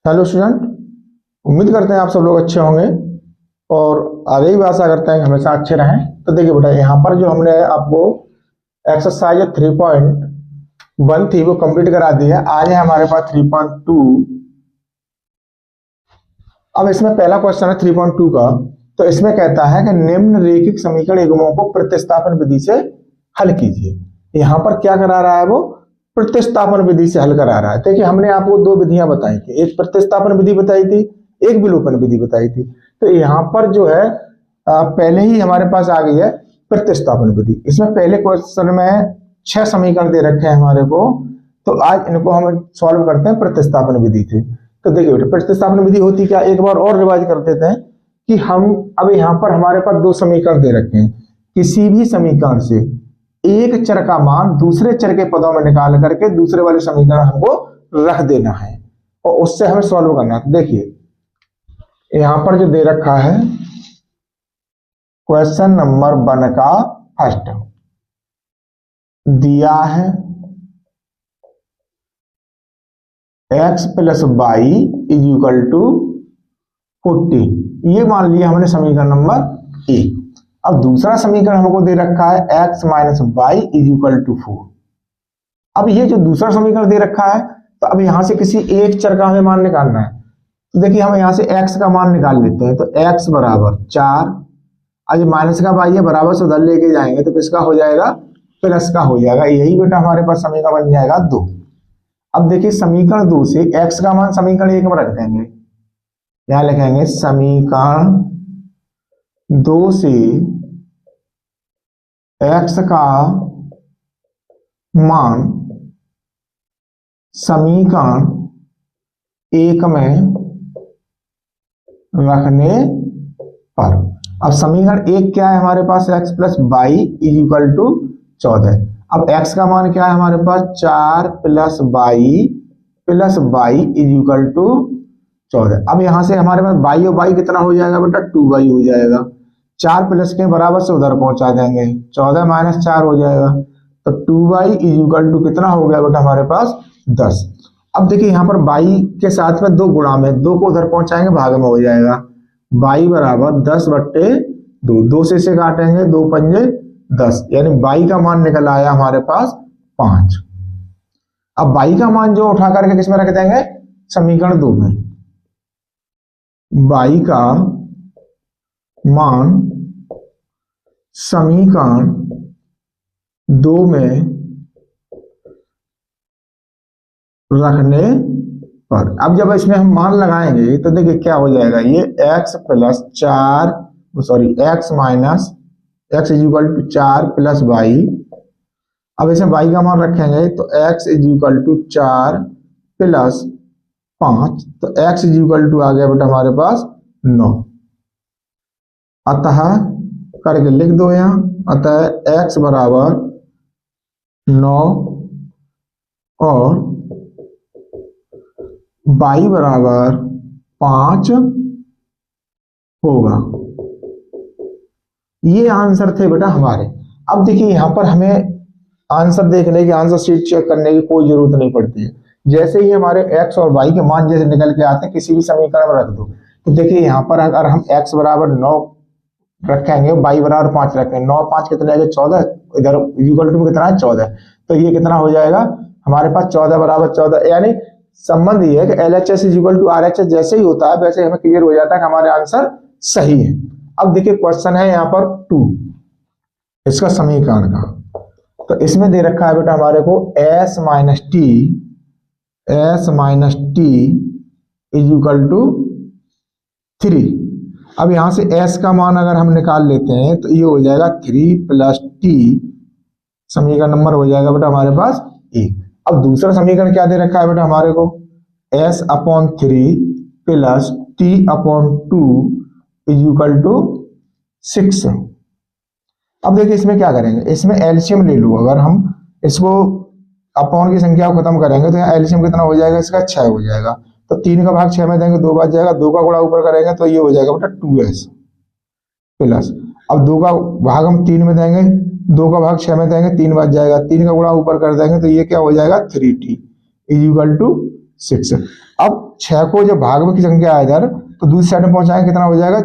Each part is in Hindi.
हेलो स्टूडेंट, उम्मीद करते हैं आप सब लोग अच्छे होंगे और आगे भी आशा करते हैं कि हमेशा अच्छे रहें। तो देखिए बेटा, यहाँ पर जो हमने आपको एक्सरसाइज 3.1 थी वो कंप्लीट करा दी है। आज है हमारे पास 3.2। अब इसमें पहला क्वेश्चन है 3.2 का। तो इसमें कहता है कि निम्न रेखिक समीकरण युग्मों को प्रतिस्थापन विधि से हल कीजिए। यहाँ पर क्या करा रहा है, वो प्रतिस्थापन विधि से हल करा रहा है। देखिए, हमने आपको दो विधियां बताई थी, एक प्रतिस्थापन विधि बताई थी, एक विलोपन विधि बताई थी। तो यहाँ पर जो है पहले ही हमारे पास आ गई है प्रतिस्थापन विधि। इसमें पहले क्वेश्चन में 6 समीकरण दे रखे हैं हमारे को, तो आज इनको हम सॉल्व करते हैं प्रतिस्थापन विधि से। तो देखिए बेटा, प्रतिस्थापन विधि होती क्या, एक बार और रिवाइज कर देते हैं कि हम अब यहाँ पर हमारे पास दो समीकरण दे रखे हैं। किसी भी समीकरण से एक चर का मान दूसरे चर के पदों में निकाल करके दूसरे वाले समीकरण हमको रख देना है और उससे हमें सॉल्व करना है। तो देखिए यहां पर जो दे रखा है क्वेश्चन नंबर 1 का फर्स्ट दिया है x plus Y is equal to 40। ये मान लिया हमने समीकरण नंबर 1। अब दूसरा समीकरण हमको दे रखा है x minus y is equal to 4। अब ये जो दूसरा समीकरण दे रखा है, तो अब यहां से किसी एक चर का हमें मान निकालना है। तो देखिए, हम यहां से x का मान निकाल लेते हैं। तो x बराबर 4, आज माइनस का वाई है, बराबर से उधर लेके जाएंगे तो किसका हो जाएगा, प्लस का हो जाएगा। यही बेटा हमारे पास समीकरण बन जाएगा 2। अब देखिए, समीकरण 2 से x का मान समीकरण 1 में रख देंगे। यहां लिखेंगे समीकरण 2 से x का मान समीकरण 1 में रखने पर, अब समीकरण 1 क्या है हमारे पास, x plus Y is equal to 14। अब x का मान क्या है हमारे पास, 4 plus Y is equal to 14। अब यहां से हमारे पास वाई और वाई कितना हो जाएगा बेटा, 2y हो जाएगा। 4 प्लस के बराबर से उधर पहुंचा देंगे, 14 माइनस 4 हो जाएगा। तो 2y इज इक्वल टू कितना हो गया बेटा हमारे पास, 10। अब देखिए, यहाँ पर y के साथ में 2 गुणा में 2 को उधर पहुंचाएंगे, भाग में हो जाएगा। y बराबर 10/2, 2 से काटेंगे, 2 पंजे 10, यानी y का मान निकल आया हमारे पास 5। अब y का मान जो उठा करके किसमें रख देंगे, समीकरण 2 में। y का मान समीकरण 2 में रखने पर, अब जब इसमें हम मान लगाएंगे तो देखिए क्या हो जाएगा, ये x plus 4 x minus x is equal to 4 plus y. अब इसमें y का मान रखेंगे तो x is equal to 4 plus 5, तो x इज इक्वल टू आ गया बेटा हमारे पास 9। अतः करके लिख दो यहाँ, अतः x बराबर 9 और y बराबर 5 होगा। ये आंसर थे बेटा हमारे। अब देखिए, यहां पर हमें आंसर देखने की, आंसर शीट चेक करने की कोई जरूरत नहीं पड़ती है। जैसे ही हमारे x और y के मान जैसे निकल के आते हैं, किसी भी समीकरण में रख दो। तो देखिए, यहाँ पर अगर हम x बराबर 9 रखेंगे, y बराबर 5 रखेंगे, 9 5 कितना है, 14, इधर इक्वल टू में कितना है, 14। तो ये कितना हो जाएगा हमारे पास, 14 बराबर 14। यानी संबंध ये है कि LHS is equal to RHS जैसे ही होता है वैसे हमें क्लियर हो जाता है कि हमारे आंसर सही है। अब देखिए, क्वेश्चन है यहाँ पर 2 इसका समीकरण का। तो इसमें दे रखा है बेटा हमारे को s minus t is equal to 3। अब यहां से s का मान अगर हम निकाल लेते हैं तो ये हो जाएगा 3 प्लस टी, समीकरण नंबर हो जाएगा बेटा हमारे पास 1। अब दूसरा समीकरण क्या दे रखा है बेटा हमारे को, s/3 plus t/2 is equal to 6। अब देखिए, इसमें क्या करेंगे, इसमें एलसीएम ले लो। अगर हम इसको अपॉन की संख्या को खत्म करेंगे तो यहाँ एलसीएम कितना हो जाएगा, इसका 6 हो जाएगा। तो 3 का भाग 6 में देंगे, 2 बच जाएगा, 2 का गुणा ऊपर करेंगे तो ये हो जाएगा बेटा 2s प्लस, अब 2 का भाग हम 3 में देंगे, 2 का भाग 6 में देंगे, 3 बच जाएगा, 3 का गुणा ऊपर कर देंगे तो ये क्या हो जाएगा 3t इज इक्वल टू 6। अब 6 को जब भाग में की संख्या है इधर, तो दूसरी साइड में पहुंचाएंगे, कितना हो जाएगा,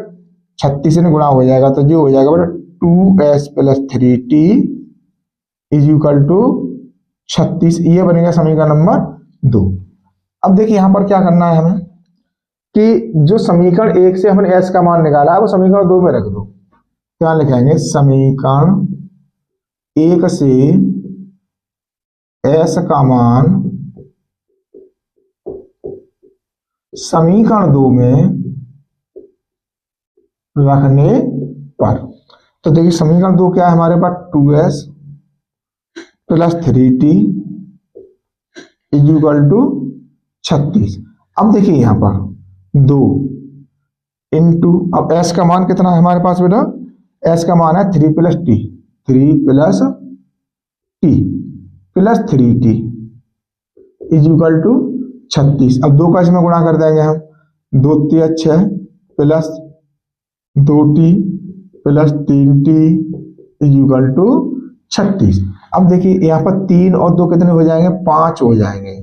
36 से गुणा हो जाएगा, तो जो हो जाएगा बेटा 2s plus 3t is equal to 36। ये बनेगा समीकरण नंबर 2। अब देखिए यहां पर क्या करना है हमें कि जो समीकरण 1 से हमने s का मान निकाला है वो समीकरण 2 में रख दो। क्या लिखेंगे, समीकरण 1 से s का मान समीकरण 2 में रखने पर। तो देखिए समीकरण 2 क्या है हमारे पास, 2s plus 3t is equal to 36। अब देखिए यहां पर 2 इंटू, अब s का मान कितना है हमारे पास बेटा, s का मान है 3 प्लस टी, 3 प्लस टी प्लस 3t इज इक्वल टू 36। अब 2 का इसमें गुणा कर देंगे हम, 2 3 6 plus 2t plus 3t is equal to 36। अब देखिए यहाँ पर 3 और 2 कितने हो जाएंगे, 5 हो जाएंगे,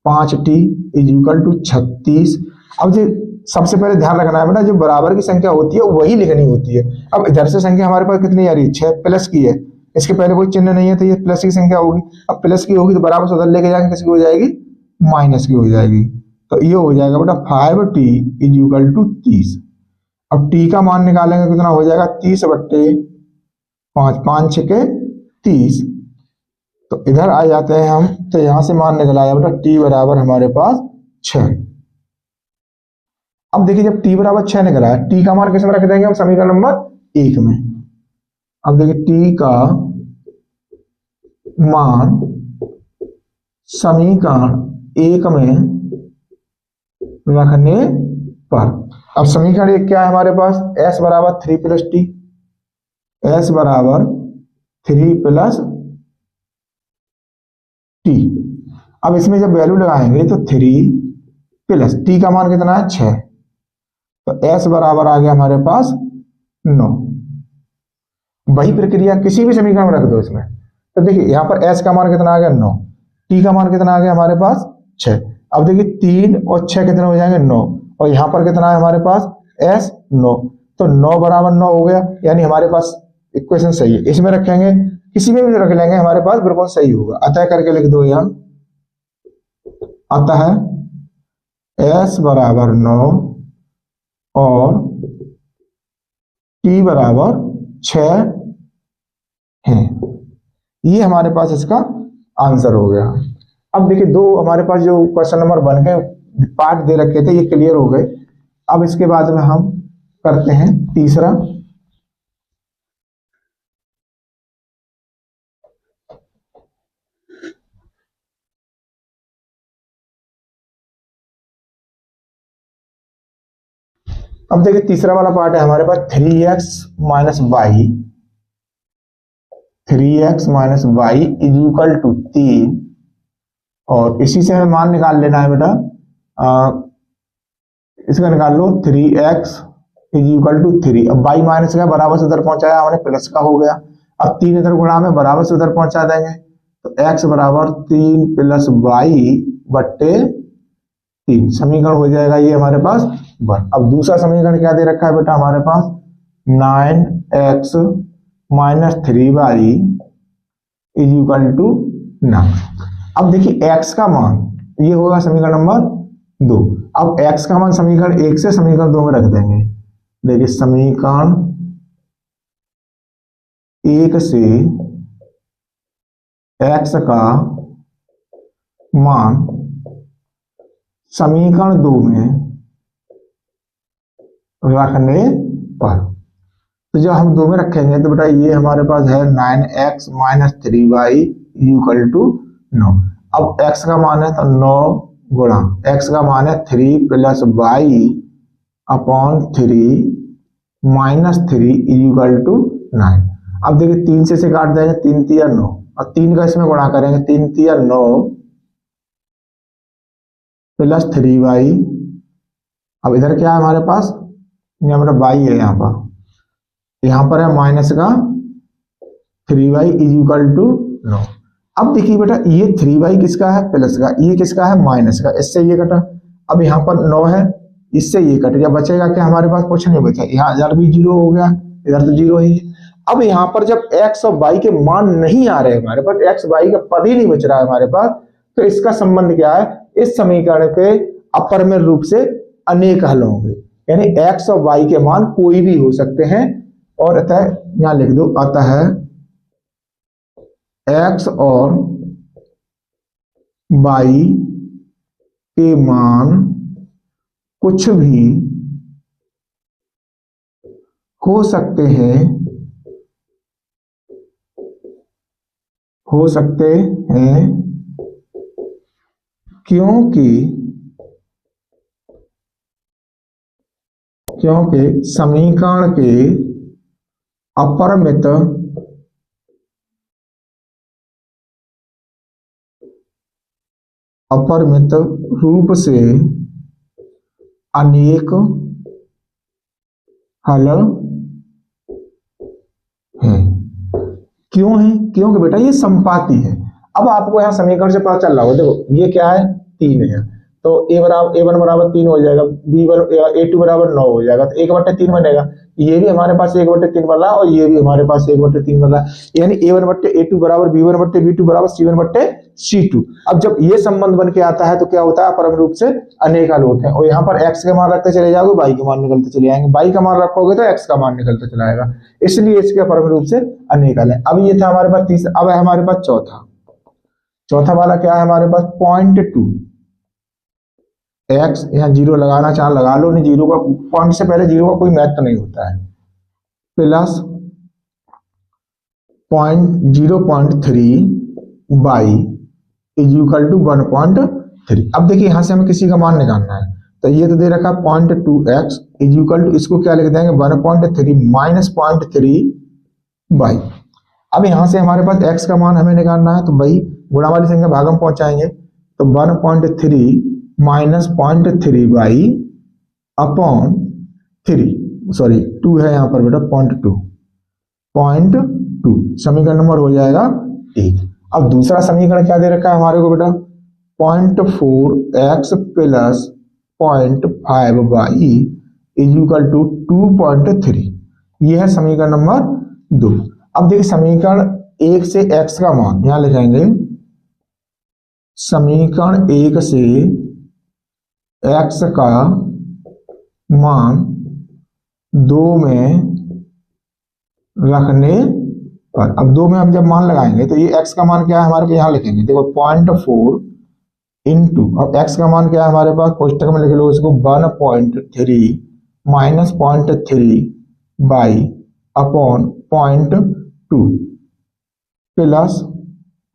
5t इज इक्वल टू 36। अब जो सबसे पहले ध्यान रखना है बेटा, जो बराबर की संख्या होती है वही लिखनी होती है। अब इधर से संख्या हमारे पास कितनी आ रही है, 6 प्लस की है, इसके पहले कोई चिन्ह नहीं है तो ये प्लस की संख्या होगी। अब प्लस की होगी तो बराबर से उधर लेके जाएंगे, किसकी हो जाएगी, माइनस की हो जाएगी, तो ये हो जाएगा बेटा 5t इज इक्वल टू 30। अब t का मान निकालेंगे, कितना हो जाएगा, 30 बट्टे 5, 5 6 30। तो इधर आ जाते हैं हम, तो यहां से मान निकल आया बेटा t बराबर हमारे पास 6। अब देखिए जब t बराबर 6 निकला है, t का मान किस में रख देंगे हम, समीकरण नंबर 1 में। अब देखिए t का मान समीकरण 1 में रखने पर। अब समीकरण 1 क्या है हमारे पास, s बराबर 3 प्लस टी, s बराबर 3 प्लस टी। अब इसमें जब वैल्यू लगाएंगे तो 3 प्लस टी का मान कितना है, 6, तो s बराबर आ गया हमारे पास 9। वही प्रक्रिया किसी भी समीकरण में रख दो इसमें, तो देखिए यहाँ पर s का मान कितना आ गया, 9, t का मान कितना आ गया हमारे पास 6। अब देखिए 3 और 6 कितने हो जाएंगे, 9, और यहाँ पर कितना है हमारे पास s 9, तो 9 बराबर 9 हो गया, यानी हमारे पास इक्वेशन सही है। इसमें रखेंगे, किसी में भी रख लेंगे, हमारे पास बिल्कुल सही होगा। अतः करके लिख दो यहाँ, अतः s बराबर 9 और t बराबर 6 है। ये हमारे पास इसका आंसर हो गया। अब देखिए दो हमारे पास जो क्वेश्चन नंबर 1 के पार्ट दे रखे थे ये क्लियर हो गए। अब इसके बाद में हम करते हैं तीसरा। अब देखिए तीसरा वाला पार्ट है हमारे पास 3x minus y, 3x minus y is equal to 3, और इसी से हमें मान निकाल लेना है बेटा, इसका निकाल लो 3x इज इक्वल टू 3। अब y माइनस का बराबर से उधर पहुंचाया हमने, प्लस का हो गया। अब 3 इधर गुणा में बराबर से उधर पहुंचा देंगे, तो x बराबर 3 प्लस वाई बट्टे 3, समीकरण हो जाएगा ये हमारे पास 1। अब दूसरा समीकरण क्या दे रखा है बेटा हमारे पास, 9x minus 3y is equal to 9। अब देखिए x का मान ये होगा समीकरण नंबर 2। अब x का मान समीकरण 1 से समीकरण 2 में रख देंगे। देखिए समीकरण 1 से x का मान समीकरण 2 में रखने पर, तो जब हम 2 में रखेंगे तो बेटा ये हमारे पास है 9x minus 3y equal to 9। अब x का मान है तो 9 गुणा x का मान है 3 plus y upon 3 minus 3 equal to 9। अब देखिए 3 से काट देंगे, 3 3 9, और 3 का इसमें गुणा करेंगे, 3 3 9 प्लस 3y। अब इधर क्या है हमारे पास, यहाँ मेरा y है, यहाँ पर है माइनस का 3y इज इक्वल टू 9। अब देखिए बेटा ये 3y किसका है, प्लस का, ये किसका है, माइनस का, इससे ये कटा। अब यहाँ पर 9 है, इससे ये कट गया, बचेगा क्या हमारे पास, कुछ नहीं बचा। यहाँ इधर भी 0 हो गया, इधर तो 0 ही है। अब यहाँ पर जब x और y के मान नहीं आ रहे हमारे पास, x y का पद ही नहीं बच रहा है हमारे पास, तो इसका संबंध क्या है, इस समीकरण के अपरिमेय रूप से अनेक हल होंगे, यानी x और y के मान कोई भी हो सकते हैं। और अतः यहां लिख दो, अतः x और y के मान कुछ भी हो सकते हैं, क्योंकि समीकरण के अपरिमित रूप से अनेक हल हैं। क्यों है, क्योंकि बेटा ये संपाती है। अब आपको यहाँ समीकरण से पता चल रहा होगा, देखो ये क्या है, 3 है, तो a1 बराबर 3 हो जाएगा, a2 बराबर 9 हो जाएगा, तो 1/3 बनेगा। ये भी हमारे पास 1/3 बन रहा है और ये भी हमारे पास 1/3 बन रहा है, यानी a1/a2 बराबर b1/b2 बराबर c1/c2। अब जब ये संबंध बन के आता है तो क्या होता है, अपरिमेय रूप से अनेक हल होते हैं। और यहाँ पर x के मान रखते चले जाओगे, y के मान निकलते चले जाएंगे, y का मान रखोगे तो x का मान निकलता चला आएगा, इसलिए इसके अपरिमेय रूप से अनेक हल है। अब ये था हमारे पास तीसरा, अब है हमारे पास चौथा वाला क्या है हमारे पास, 0.2 x, यहाँ 0 लगाना चाह लगा लो, नहीं 0 का पॉइंट से पहले 0 का कोई महत्व नहीं होता है, plus 0.3 y is equal to 1.3। अब देखिए यहां से हमें किसी का मान निकालना है, तो ये तो दे रखा 0.2x इज इक्वल टू, इसको क्या लिख देंगे 1.3 माइनस 0.3y। अब यहां से हमारे पास x का मान हमें निकालना है, तो भाई गुणा वाली संख्या भागम पहुंचाएंगे, तो 1.3 माइनस 0.3y अपॉन 3, सॉरी 2 है यहाँ पर बेटा, 0.2 समीकरण नंबर हो जाएगा 1। अब दूसरा समीकरण क्या दे रखा है हमारे को बेटा, 0.4x plus 0.5y is equal to 2.3, यह है समीकरण नंबर 2। अब देखिए समीकरण 1 से x का मान यहां लिखेंगे, समीकरण 1 से x का मान 2 में रखने पर, अब 2 में हम जब मान लगाएंगे तो ये x का मान क्या है हमारे को, यहां लिखेंगे देखो 0.4 इंटू, अब x का मान क्या है हमारे पास, कोष्टक में लिख लो इसको 1.3 minus 0.3 y upon 0.2 plus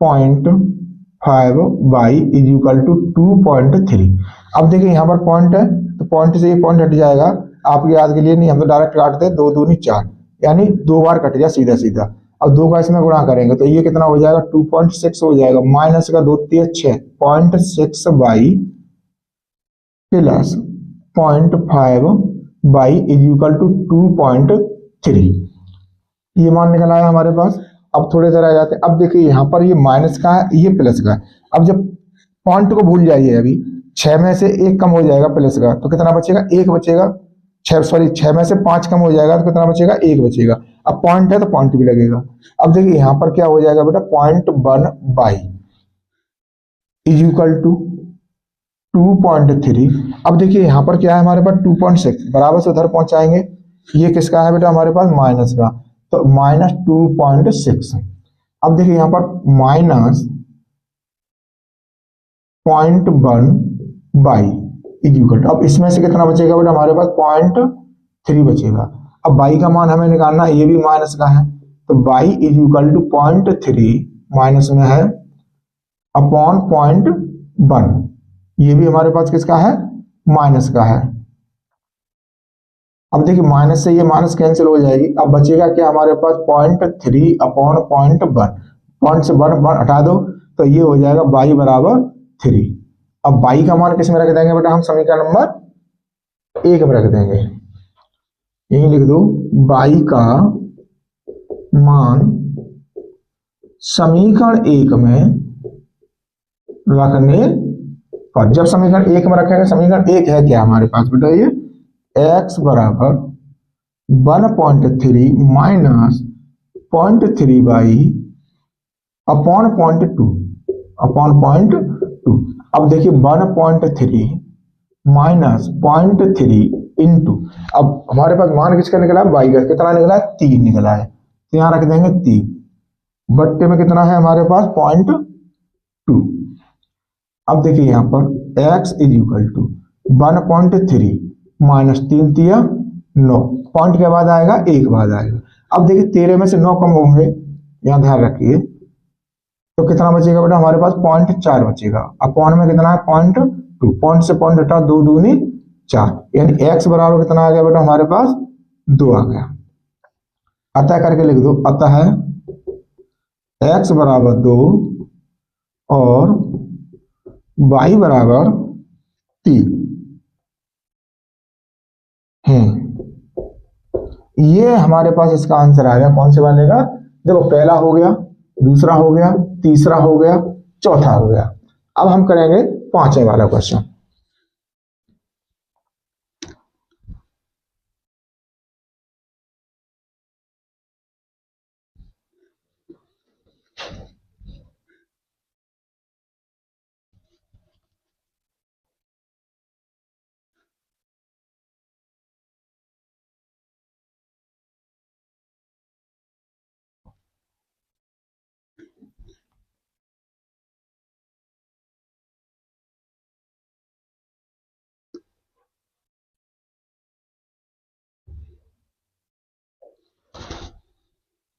0.5 y is equal to 2.3। अब देखिए यहाँ पर पॉइंट है, तो पॉइंट से ये पॉइंट हट जाएगा, आपके याद के लिए नहीं, हम तो डायरेक्ट काटते हैं, 2 दूनी 4, यानी 2 बार कट गया सीधा सीधा। अब 2 का इसमें गुणा करेंगे तो ये कितना हो जाएगा, 2.6 हो जाएगा, माइनस का 2 3 6, 0.6 y plus 0.5 y is equal to 2.3, ये मान निकल आया हमारे पास। अब थोड़े से रह जाते हैं, अब देखिए यहाँ पर ये माइनस का है, ये प्लस का है। अब जब पॉइंट को भूल जाइए, अभी 6 में से 1 कम हो जाएगा प्लस का, तो कितना बचेगा, 1 बचेगा। 6 में से 5 कम हो जाएगा तो कितना बचेगा, 1 बचेगा। अब पॉइंट है तो पॉइंट भी लगेगा। अब देखिए यहाँ पर क्या हो जाएगा बेटा, 0.1 बाई इज इक्वल टू 2.3। अब देखिए यहाँ पर क्या है हमारे पास 2.6, बराबर से उधर पहुंचाएंगे, ये किसका है बेटा हमारे पास, माइनस का, तो माइनस 2.6। अब देखिए यहाँ पर minus 0.1 y is equal to, अब इसमें से कितना बचेगा बेटा हमारे पास, 0.3 बचेगा। अब बाई का मान हमें निकालना है, ये भी माइनस का है, तो y is equal to 0.3 minus में है अपॉन 0.1, ये भी हमारे पास किसका है, माइनस का है। अब देखिए माइनस से ये माइनस कैंसिल हो जाएगी, अब बचेगा क्या हमारे पास, 0.3 अपॉन 0.1, पॉइंट से 1 हटा दो तो ये हो जाएगा बाई बराबर 3। अब बाई का मान किस में रख देंगे बेटा, हम समीकरण नंबर 1 में रख देंगे, यही लिख दो, बाई का मान समीकरण एक में रखने पर, जब समीकरण एक में रखेंगे, समीकरण एक है क्या हमारे पास बेटा, ये x बराबर 1.3 माइनस 0.3 बाई अपॉन 0.2 अपॉन 0.2। अब देखिए 1.3 माइनस 0.3 इंटू, अब हमारे पास मान किसका निकला है, बाई का, कितना निकला है, 3 निकला है, तो यहां रख देंगे 3 बट्टे में कितना है हमारे पास 0.2। अब देखिए यहां पर x is equal to 1.3 minus 3 तिया 9, पॉइंट के बाद आएगा 1 बाद आएगा। अब देखिए 13 में से 9 कम होंगे, यहां ध्यान रखिए, तो कितना बचेगा बेटा हमारे पास 0.4 बचेगा, अपॉन में कितना है 0.2, पॉइंट से पॉइंट हटा 2 दूनी 4, यानी x बराबर कितना आ गया बेटा हमारे पास 2 आ गया। अतः करके लिख दो, अतः x बराबर 2 और y बराबर 3 है। ये हमारे पास इसका आंसर आ गया, कौन से वाले का, देखो पहला हो गया, दूसरा हो गया, तीसरा हो गया, चौथा हो गया। अब हम करेंगे पांचवें वाला क्वेश्चन।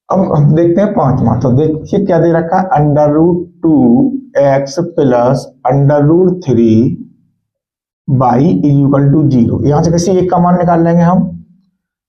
अब हम देखते हैं पांचवा, तो देखिए क्या दे रखा है, √2x plus √3 y is equal to 0। यहां से किसी एक का मान निकाल लेंगे हम,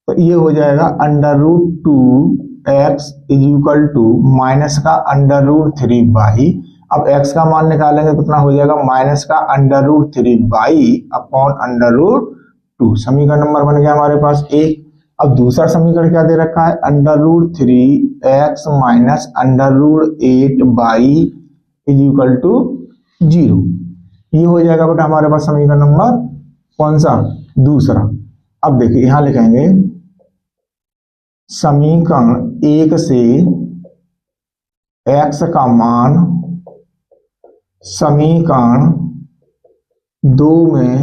तो ये हो जाएगा √2x is equal to minus का √3 बाई, अब x का मान निकालेंगे कितना हो जाएगा, माइनस का √3 बाई अपॉन √2। समीकरण नंबर बन गया हमारे पास एक। अब दूसरा समीकरण क्या दे रखा है, √3x minus √8 by is equal to 0। ये हो जाएगा बेटा हमारे पास समीकरण नंबर कौन सा, दूसरा। अब देखिए यहां लिखेंगे समीकरण एक से x का मान समीकरण दो में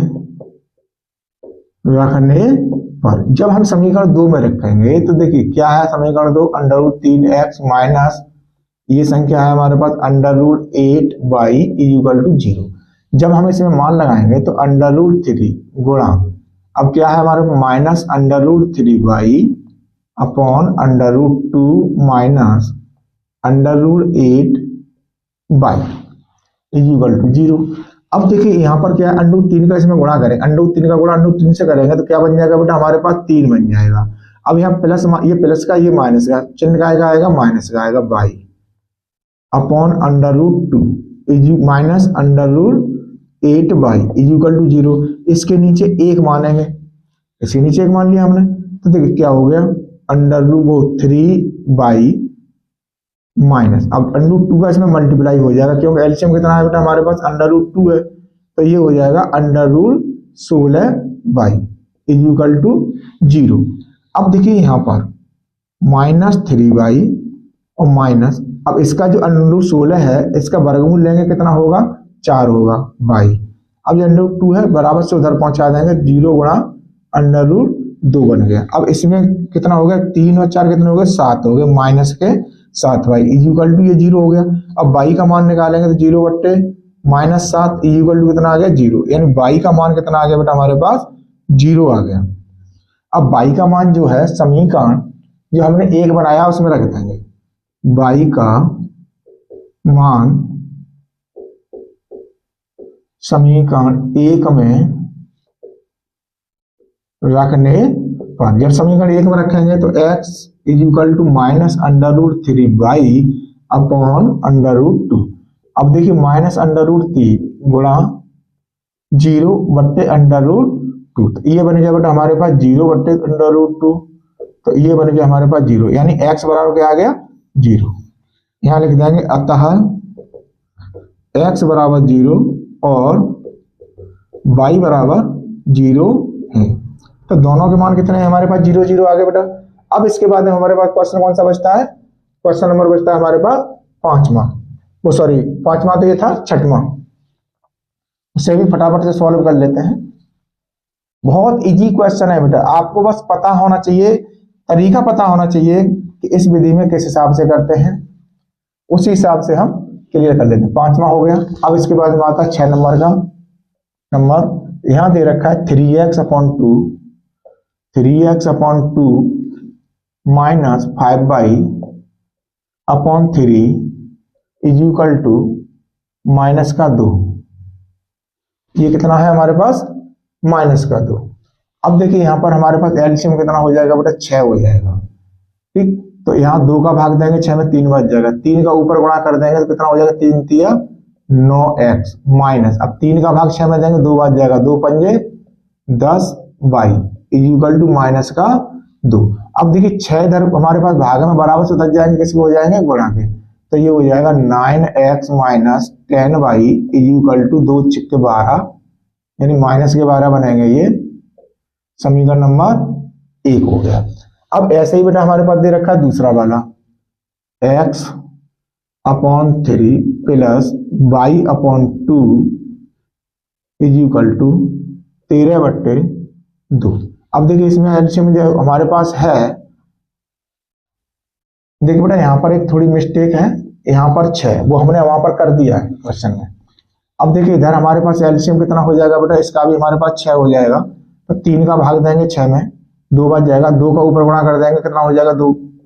रखने पर, जब हम समीकरण 2 में रखेंगे तो देखिए क्या है समीकरण 2, √3x माइनस ये संख्या है हमारे पास √8 बाई इज इक्वल टू 0। जब हम इसमें मान लगाएंगे तो √3 गुणा, अब क्या है हमारे पास minus √3 by upon √2 minus √8 by is equal to 0। अब देखिए यहाँ पर क्या है, √3 का इसमें गुणा करें, √3 का गुणा √3 से करेंगे तो क्या बन जाएगा बेटा हमारे पास 3 बन जाएगा। अब यहाँ प्लस, ये प्लस का ये माइनस का चिन्ह का आएगा, माइनस का आएगा y upon √2 minus √8 by is equal to 0। इसके नीचे एक मानेंगे, इसके नीचे एक मान लिया हमने, तो देखिए क्या हो गया, √3 बाई माइनस, अब √2 का इसमें मल्टीप्लाई हो जाएगा क्योंकि एलसीएम कितना है बेटा हमारे पास √2 है, तो ये हो जाएगा √16 बाई इज इक्वल टू 0। अब देखिए यहाँ पर -3 बाई और माइनस, अब इसका जो √16 है इसका वर्गमूल लेंगे कितना होगा, 4 होगा बाई, अब ये √2 है बराबर से उधर पहुंचा देंगे, 0 गुणा √2 बन गया। अब इसमें कितना हो गया, 3 और 4 कितने हो गए, 7 हो गए, माइनस के 7 बाई इज इक्वल टू ये 0 हो गया। अब बाई का मान निकालेंगे तो 0 बट्टे -7 इज इक्वल टू कितना आ गया, 0, यानी बाई का मान कितना आ गया बेटा हमारे पास 0 आ गया। अब बाई का मान जो है समीकरण जो हमने एक बनाया उसमें रख देंगे, बाई का मान समीकरण एक में रखने पर, जब समीकरण एक में रखेंगे तो x is equal to minus √3 by upon √2। अब देखिए -√3 गुणा 0 बट्टे √2, तो ये बन गया बेटा हमारे पास 0 बट्टे √2, तो ये बन गया हमारे पास 0, यानी x बराबर क्या आ गया 0। यहां लिख देंगे अतः x बराबर 0 और y बराबर 0 है। तो दोनों के मान कितने हैं हमारे पास? 0 0 आ गए बेटा। अब इसके बाद हमारे पास क्वेश्चन कौन सा बचता है? क्वेश्चन नंबर बचता है हमारे पास पांचवा। वो सॉरी पांचवा तो ये था, छठवां। इसे भी फटाफट से सॉल्व कर लेते हैं। बहुत इजी क्वेश्चन है बेटा, आपको बस पता होना चाहिए, तरीका पता होना चाहिए कि इस विधि में किस हिसाब से करते हैं, उसी हिसाब से हम क्लियर कर लेते हैं। पांचवा हो गया। अब इसके बाद में आता है 6 नंबर का नंबर। यहां दे रखा है 3x upon 2 minus 5y upon 3 is equal to minus का 2। ये कितना है हमारे पास? माइनस का 2। अब देखिए यहां पर हमारे पास एलसीएम कितना हो जाएगा बेटा? 6 हो जाएगा। ठीक, तो यहाँ 2 का भाग देंगे 6 में 3 बच जाएगा। 3 का ऊपर गुणा कर देंगे तो कितना हो जाएगा? 3 तिया 9x माइनस, अब 3 का भाग 6 में देंगे 2 बच जाएगा, 2 पंजे 10y is equal to minus का 2। अब देखिए 6 इधर हमारे पास भाग में बराबर से दस जाएंगे, किसको हो जाएंगे? गुणा के। तो ये हो जाएगा 9x minus 10y is equal to 2 छिक्के 12, यानी माइनस के 12 बनेंगे। ये समीकरण नंबर 1 हो गया। अब ऐसे ही बेटा हमारे पास दे रखा है दूसरा वाला, x upon 3 plus y upon 2 is equal to 13/2। अब देखिए इसमें एलसीएम जो हमारे पास है, देखिए बेटा यहाँ पर एक थोड़ी मिस्टेक है, यहाँ पर 6 वो हमने वहां पर कर दिया है क्वेश्चन में। अब देखिए इधर हमारे पास एलसीएम कितना हो जाएगा बेटा? इसका भी हमारे पास 6 हो जाएगा। तो 3 का भाग देंगे 6 में, 2 बच जाएगा, 2 का ऊपर गुणा कर देंगे, कितना हो जाएगा?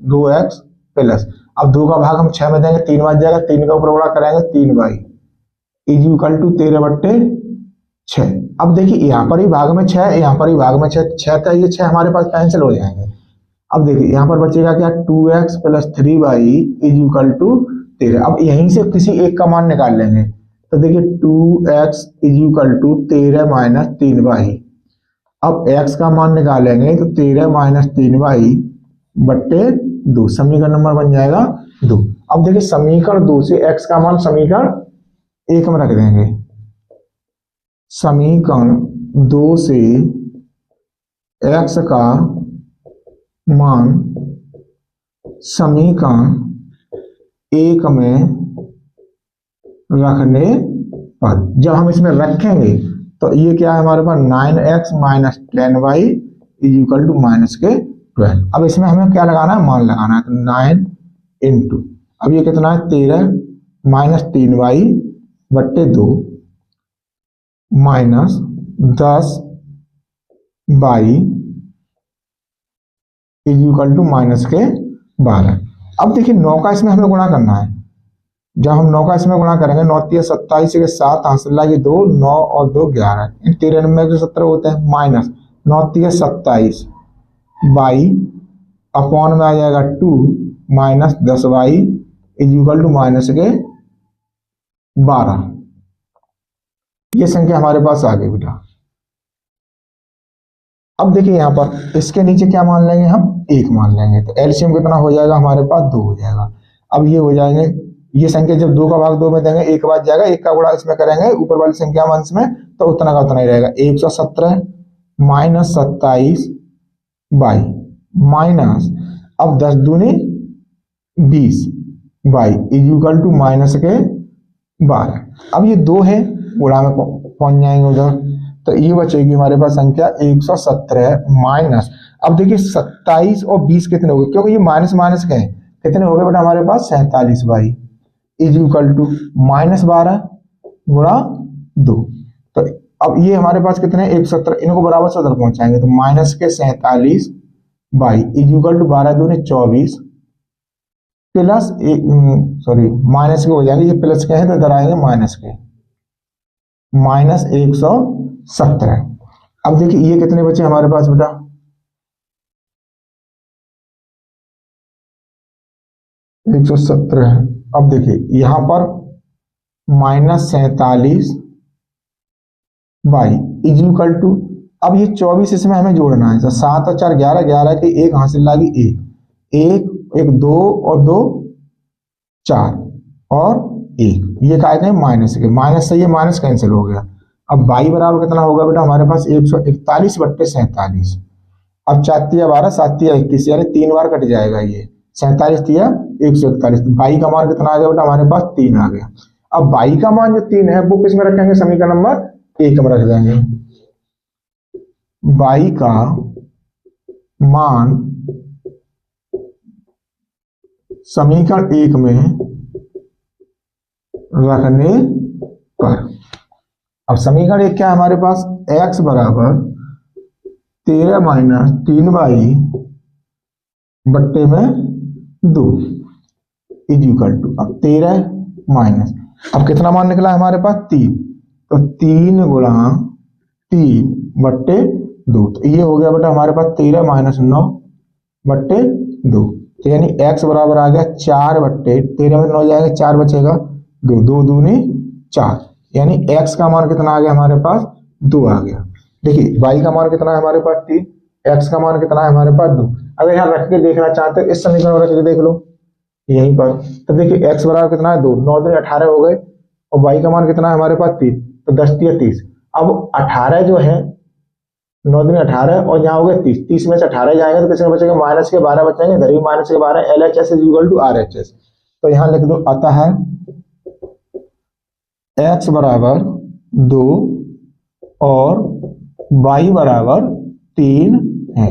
2x प्लस, अब 2 का भाग हम 6 में देंगे, 3 बच जाएगा, 3 का ऊपर गुणा करेंगे 3y इज इक्वल टू 13/6। अब देखिए यहाँ पर ही भाग में 6, यहाँ पर ही भाग में 6, 6 का ये 6 हमारे पास कैंसिल हो जाएंगे। अब देखिए यहाँ पर बचेगा क्या? 2x plus 3y is equal to 13। अब यहीं से किसी एक का मान निकाल लेंगे। तो देखिए 2x is equal to 13 minus 3y। अब x का मान निकालेंगे तो 13 माइनस 3y बट्टे 2, समीकरण नंबर बन जाएगा 2। अब देखिए समीकरण 2 से x का मान समीकरण 1 में रख देंगे। समीकरण 2 से x का मान समीकरण 1 में रखने पर जब हम इसमें रखेंगे तो ये क्या है हमारे पास? 9x minus 10y is equal to minus के 12। अब इसमें हमें क्या लगाना है? मान लगाना है। तो 9 इंटू, अब ये कितना है? 13 माइनस 3y बट्टे 2 minus 10y is equal to minus के 12। अब देखिए 9 का इसमें हमें गुणा करना है। जब हम 9 का इसमें गुणा करेंगे, 9 3 27 के 7 हासिल लागे 2, 9 और 2 11, 13 में 17 होते हैं, माइनस 9 3 27 y अपॉन में आ जाएगा 2 minus 10y is equal to minus के 12। ये संख्या हमारे पास आ गई बेटा। अब देखिए यहाँ पर इसके नीचे क्या मान लेंगे? हम 1 मान लेंगे। तो एलसीएम कितना हो जाएगा हमारे पास? 2 हो जाएगा। अब ये हो जाएंगे, ये संख्या जब 2 का भाग 2 में देंगे 1 बच जाएगा, 1 का गुणा इसमें करेंगे ऊपर वाली संख्या अंश में, तो उतना का उतना ही रहेगा। 117 माइनस 27 बाई माइनस, अब 10 दूनी 20 y is equal to minus के 12। अब ये 2 है, गुणा में पहुंच जाएंगे उधर, तो ये बचेगी हमारे पास संख्या 117 माइनस, अब देखिए 27 और 20 कितने हो गए? क्योंकि ये माइनस माइनस के हैं, कितने हो गए बेटा हमारे पास? 47 y is equal to minus 12 गुणा 2। तो अब ये हमारे पास कितने? 117, इनको बराबर से उधर पहुंचाएंगे तो माइनस के 47 बाई इज इक्वल टू 12 दूनी 24 प्लस सॉरी माइनस के हो जाएंगे, ये प्लस के हैं तो इधर आएंगे माइनस के, माइनस 117। अब देखिए ये कितने बचे हमारे पास बेटा? 117 है। अब देखिए यहां पर minus 47 y is equal to, अब ये 24 इसमें हमें जोड़ना है। 7 और 4 11, 11 के 1 हासिल लागी 1, 1 1 2 और 2 4 और 1, ये क्या है माइनस के, माइनस से ये माइनस कैंसिल हो गया। अब y बराबर कितना होगा बेटा हमारे पास 141/47। अब 4 तिया 12, 7 तिया 21, यानी 3 बार कट जाएगा ये, 47 तिया 141। तो y का मान कितना आ गया बेटा हमारे पास 3 आ गया। अब y का मान जो 3 है वो किस में रखेंगे, समीकरण नंबर 1 में रख देंगे। y का मान समीकरण 1 में रखने पर, अब समीकरण 1 क्या है हमारे पास, x बराबर 13 माइनस 3y बट्टे में 2 इज इक्वल टू, अब 13 माइनस, अब कितना मान निकला है हमारे पास 3, तो 3 गुणा 3 बट्टे 2, तो ये हो गया बेटा हमारे पास 13 माइनस 9 बट्टे 2, तो यानी x बराबर आ गया 4 बट्टे 13 में 9 जाएगा, 4 बचेगा 2, 2 दूनी 4, यानी x का मान कितना आ गया हमारे पास 2 आ गया। देखिए y का मान कितना है हमारे पास 3, x का मान कितना है हमारे पास 2। अगर यहाँ रख के देखना चाहते हो इस समीकरण में रख के देख लो यहीं पर, तो देखिए x बराबर कितना है 2, 9 दूनी 18 हो गए, और y का मान कितना है हमारे पास 3, तो 10 तिया 30। अब 18 जो है 9 दूनी 18 और यहाँ हो गए 30, 30 में से 18 जाएंगे तो किसी में बचेंगे माइनस के 12 बचेंगे, इधर भी माइनस के 12, LHS is equal to RHS, तो यहाँ लिख दो अतः x बराबर 2 और y बराबर 3 है।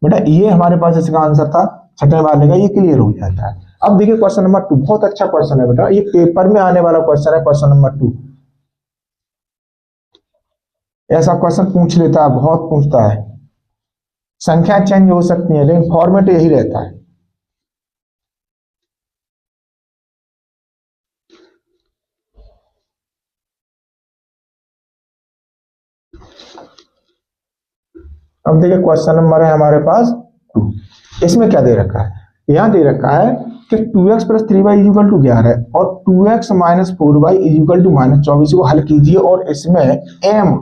बेटा ये हमारे पास इसका आंसर था, छठे वाले का ये क्लियर हो जाता है। अब देखिए क्वेश्चन नंबर 2, बहुत अच्छा क्वेश्चन है बेटा, ये पेपर में आने वाला क्वेश्चन है, क्वेश्चन नंबर 2। ऐसा क्वेश्चन पूछ लेता है, बहुत पूछता है, संख्या चेंज हो सकती है लेकिन फॉर्मेट यही रहता है। अब देखिए क्वेश्चन नंबर है हमारे पास 2, इसमें क्या दे रखा है, यहां दे रखा है कि 2x plus 3y is equal to 11 और 2x minus 4y is equal to minus 24 को हल कीजिए और इसमें m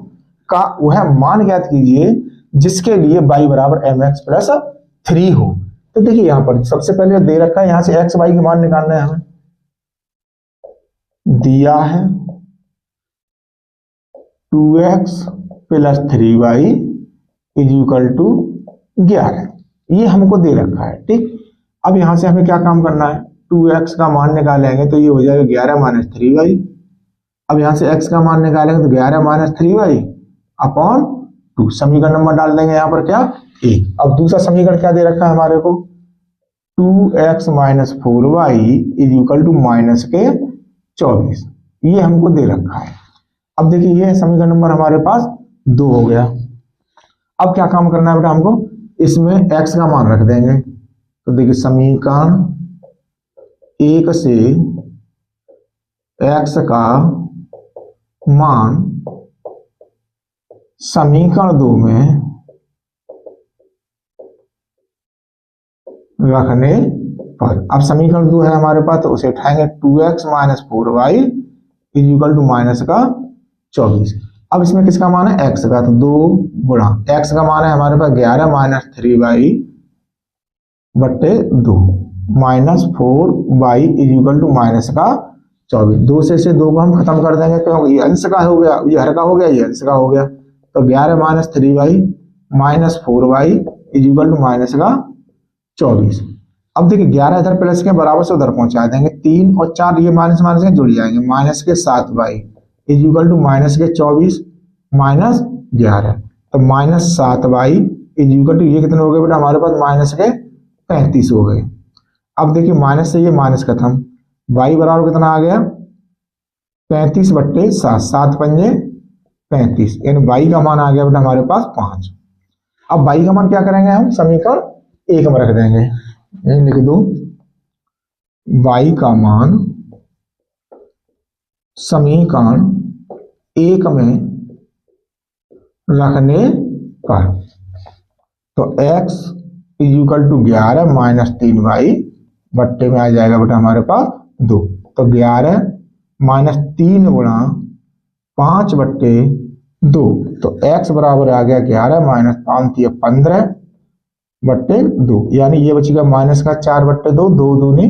का वह मान ज्ञात कीजिए जिसके लिए y बराबर mx प्लस 3 हो। तो देखिए यहाँ पर सबसे पहले दे रखा है, यहाँ से x y के मान निकालना है हमें, दिया है 2x plus 3y is equal to 11, ये हमको दे रखा है। ठीक, अब यहां से हमें क्या काम करना है, 2x का मान निकालेंगे तो ये हो जाएगा 11 माइनस 3y। अब यहां से x का मान निकालेंगे तो 11 माइनस 3y अपॉन 2, समीकरण नंबर डाल देंगे यहाँ पर क्या 1। अब दूसरा समीकरण क्या दे रखा है हमारे को, 2x minus 4y is equal to minus के 24, ये हमको दे रखा है। अब देखिए ये समीकरण नंबर हमारे पास 2 हो गया। अब क्या काम करना है बेटा हमको, इसमें x का मान रख देंगे, तो देखिए समीकरण 1 से x का मान समीकरण 2 में रखने पर, अब समीकरण 2 है हमारे पास तो उसे उठाएंगे, 2x minus 4y is equal to minus का 24। अब इसमें किसका मान है x का, तो 2 गुणा x का मान है हमारे पास 11 माइनस 3y बट्टे 2 minus 4y is equal to minus का 24। 2 से 2 को हम खत्म कर देंगे क्योंकि ये अंश का हो गया, ये हर का हो गया, ये अंश का हो गया, तो 11 minus 3y minus 4y is equal to minus का 24। अब देखिए 11 इधर प्लस के बराबर से उधर पहुंचा देंगे, 3 और 4 ये माइनस माइनस के जुड़ जाएंगे, माइनस के 7y is equal to minus के 24 माइनस 11, तो minus 7y is equal to ये कितने हो गए बेटा हमारे पास माइनस के 35 हो गए। अब देखिए माइनस से ये माइनस खत्म, y बराबर कितना आ गया 35 बट्टे 7, 7 पंजे 35, यानी y का मान आ गया बेटा हमारे पास 5। अब y का मान क्या करेंगे हम, समीकरण 1 में रख देंगे, यही लिख दो y का मान समीकरण 1 में रखने पर, तो x is equal to 11 minus 3y बट्टे में आ जाएगा बेटा हमारे पास 2, तो 11 माइनस 3 गुणा 5 बट्टे 2, तो x बराबर आ गया 11 माइनस 5 15 बट्टे 2, यानी ये बचेगा माइनस का 4 बट्टे 2, 2 दूनी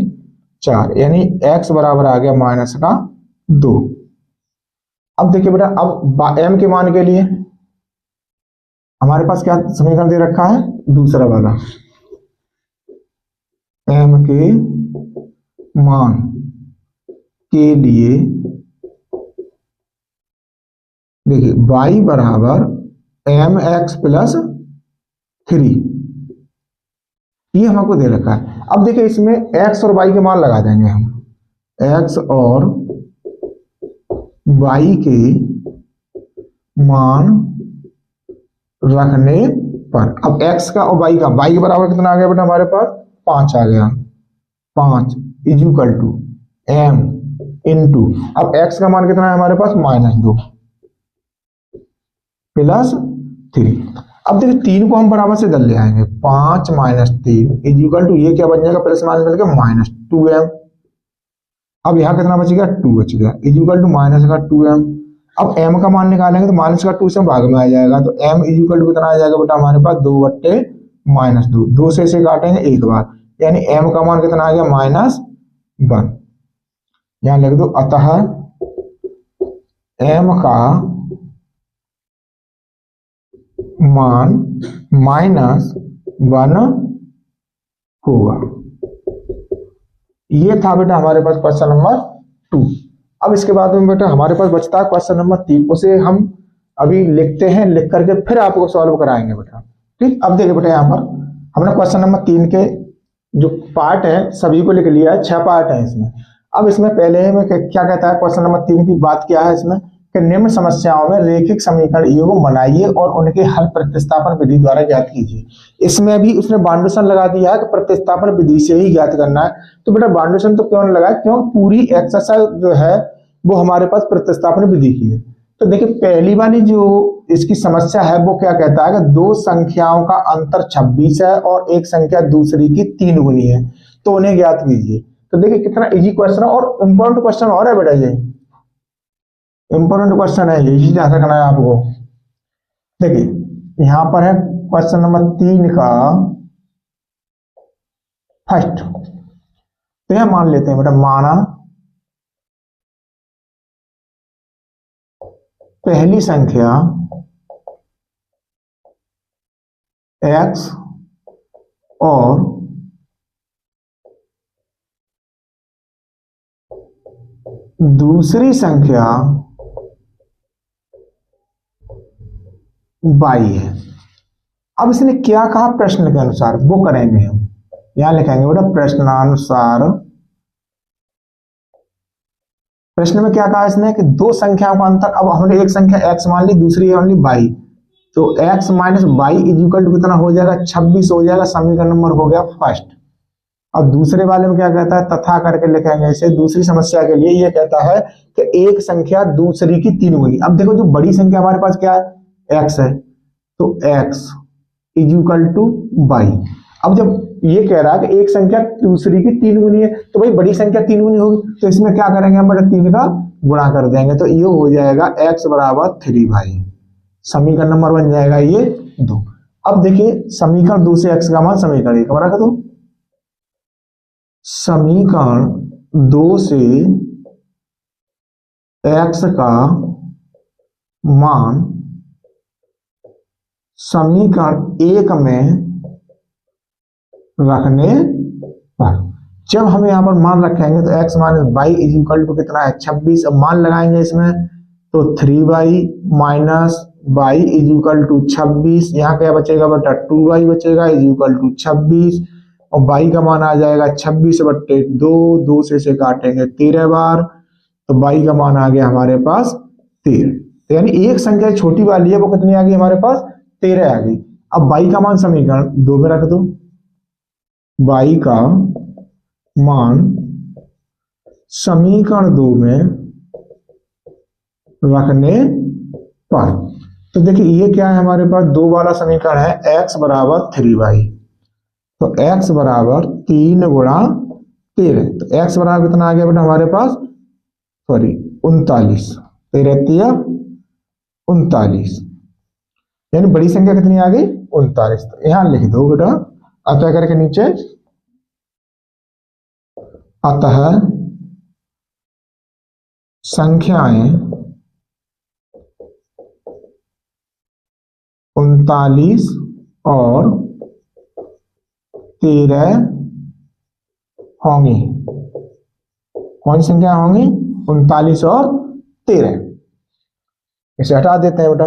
4, यानी x बराबर आ गया माइनस का 2। अब देखिए बेटा, अब m के मान के लिए हमारे पास क्या समीकरण दे रखा है, दूसरा वाला। m के मान के लिए देखिए y बराबर mx प्लस 3, ये हमको दे रखा है। अब देखिए इसमें x और y के मान लगा देंगे हम, x और y के मान रखने पर अब x का और y का, y के बराबर कितना आ गया बेटा हमारे पास 5 आ गया, 5 is equal to m into, अब x का मान कितना है हमारे पास -2 प्लस 3। अब देखिए 3 को हम बराबर से इधर ले आएंगे, 5 - 3 इज इक्वल टू, ये क्या बन जाएगा, प्लस माइनस मिलकर -2m। अब यहाँ कितना बच गया, 2 बच गया, इज इक्वल टू माइनस का 2m। अब m का मान निकालेंगे तो माइनस का 2 से भाग में आ जाएगा, तो m इज इक्वल टू कितना आ जाएगा बेटा हमारे पास, 2/-2, 2 से इसे काटेंगे एक बार, यानी m का मान कितना आ गया, -1। यहाँ लिख दो, अतः m का मान -1 होगा। ये था बेटा हमारे पास क्वेश्चन नंबर 2। अब इसके बाद में बेटा हमारे पास बचता है क्वेश्चन नंबर 3, उसे हम अभी लिखते हैं, लिख करके फिर आपको सॉल्व कराएंगे बेटा। ठीक, अब देखिए बेटा यहाँ पर हमने क्वेश्चन नंबर 3 के जो पार्ट है सभी को लिख लिया है, 6 पार्ट है इसमें। अब इसमें पहले में क्या कहता है, क्वेश्चन नंबर 3 की बात क्या है इसमें कि निम्न समस्याओं में रैखिक समीकरण युग्म बनाइए और उनके हल प्रतिस्थापन विधि द्वारा ज्ञात कीजिए। इसमें भी उसने बाउंडेशन लगा दिया है कि प्रतिस्थापन विधि से ही ज्ञात करना है। तो बेटा बाउंडेशन तो क्यों लगाया, क्यों पूरी एक्सरसाइज जो है वो हमारे पास प्रतिस्थापन विधि की है। तो देखिए पहली वाली जो इसकी समस्या है वो क्या कहता है कि दो संख्याओं का अंतर 26 है और एक संख्या दूसरी की 3 गुनी है, तो उन्हें ज्ञात कीजिए। तो देखिए कितना इजी क्वेश्चन है और इंपॉर्टेंट क्वेश्चन और है बेटा, ये इंपॉर्टेंट क्वेश्चन है, ये इसी ध्यान रखना है आपको। देखिए यहां पर है क्वेश्चन नंबर 3 का फर्स्ट, तो यह मान लेते हैं बेटा, माना पहली संख्या x और दूसरी संख्या y है। अब इसने क्या कहा प्रश्न के अनुसार, वो करेंगे हम, यहां लिखेंगे बेटा प्रश्नानुसार। प्रश्न में क्या कहा इसने कि दो संख्याओं का अंतर, अब हमने एक संख्या x मान ली, दूसरी है ओनली y, तो x minus y is equal to कितना हो जाएगा, 26 हो जाएगा। समीकरण नंबर हो गया फर्स्ट। अब दूसरे वाले में क्या कहता है, तथा करके लिखेंगे इसे। दूसरी समस्या के लिए ये कहता है कि एक संख्या दूसरी की 3 गुनी। अब देखो जो बड़ी संख्या हमारे पास क्या है, x है, तो x is equal to y। अब जब ये कह रहा है कि एक संख्या दूसरी की 3 गुनी है, तो भाई बड़ी संख्या 3 गुनी होगी, तो इसमें क्या करेंगे हम बेटा, 3 का गुणा कर देंगे, तो ये हो जाएगा x बराबर 3y। समीकरण नंबर बन जाएगा ये 2। अब देखिए समीकरण 2 से x का मान समीकरण 1 में रख दो। समीकरण 2 से x का मान समीकरण 1 में रखने पर, जब हम यहां पर मान रखेंगे तो x minus y is equal to कितना है, 26। अब मान लगाएंगे इसमें तो 3y minus y is equal to 26। यहाँ क्या बचेगा बेटा, 2y बचेगा इज इक्वल टू 26, और y का मान आ जाएगा 26/2, 2 से काटेंगे 13 बार, तो y का मान आ गया हमारे पास 13। तो यानी एक संख्या छोटी वाली है वो कितनी आ गई हमारे पास, 13 आ गई। अब y का मान समीकरण 2 में रख दो। y का मान समीकरण 2 में रखने पर, तो देखिए ये क्या है हमारे पास, 2 वाला समीकरण है, x बराबर 3y, तो x बराबर 3 गुणा 13, तो x बराबर कितना आ गया बेटा हमारे पास, सॉरी 39, 13 39, यानी बड़ी संख्या कितनी आ गई, 39। तो यहां लिख दो बेटा, अतः करके नीचे अतः संख्याएं 39 और 13 होंगी। कौन सी संख्या होंगी? 39 और 13। इसे हटा देते हैं बेटा,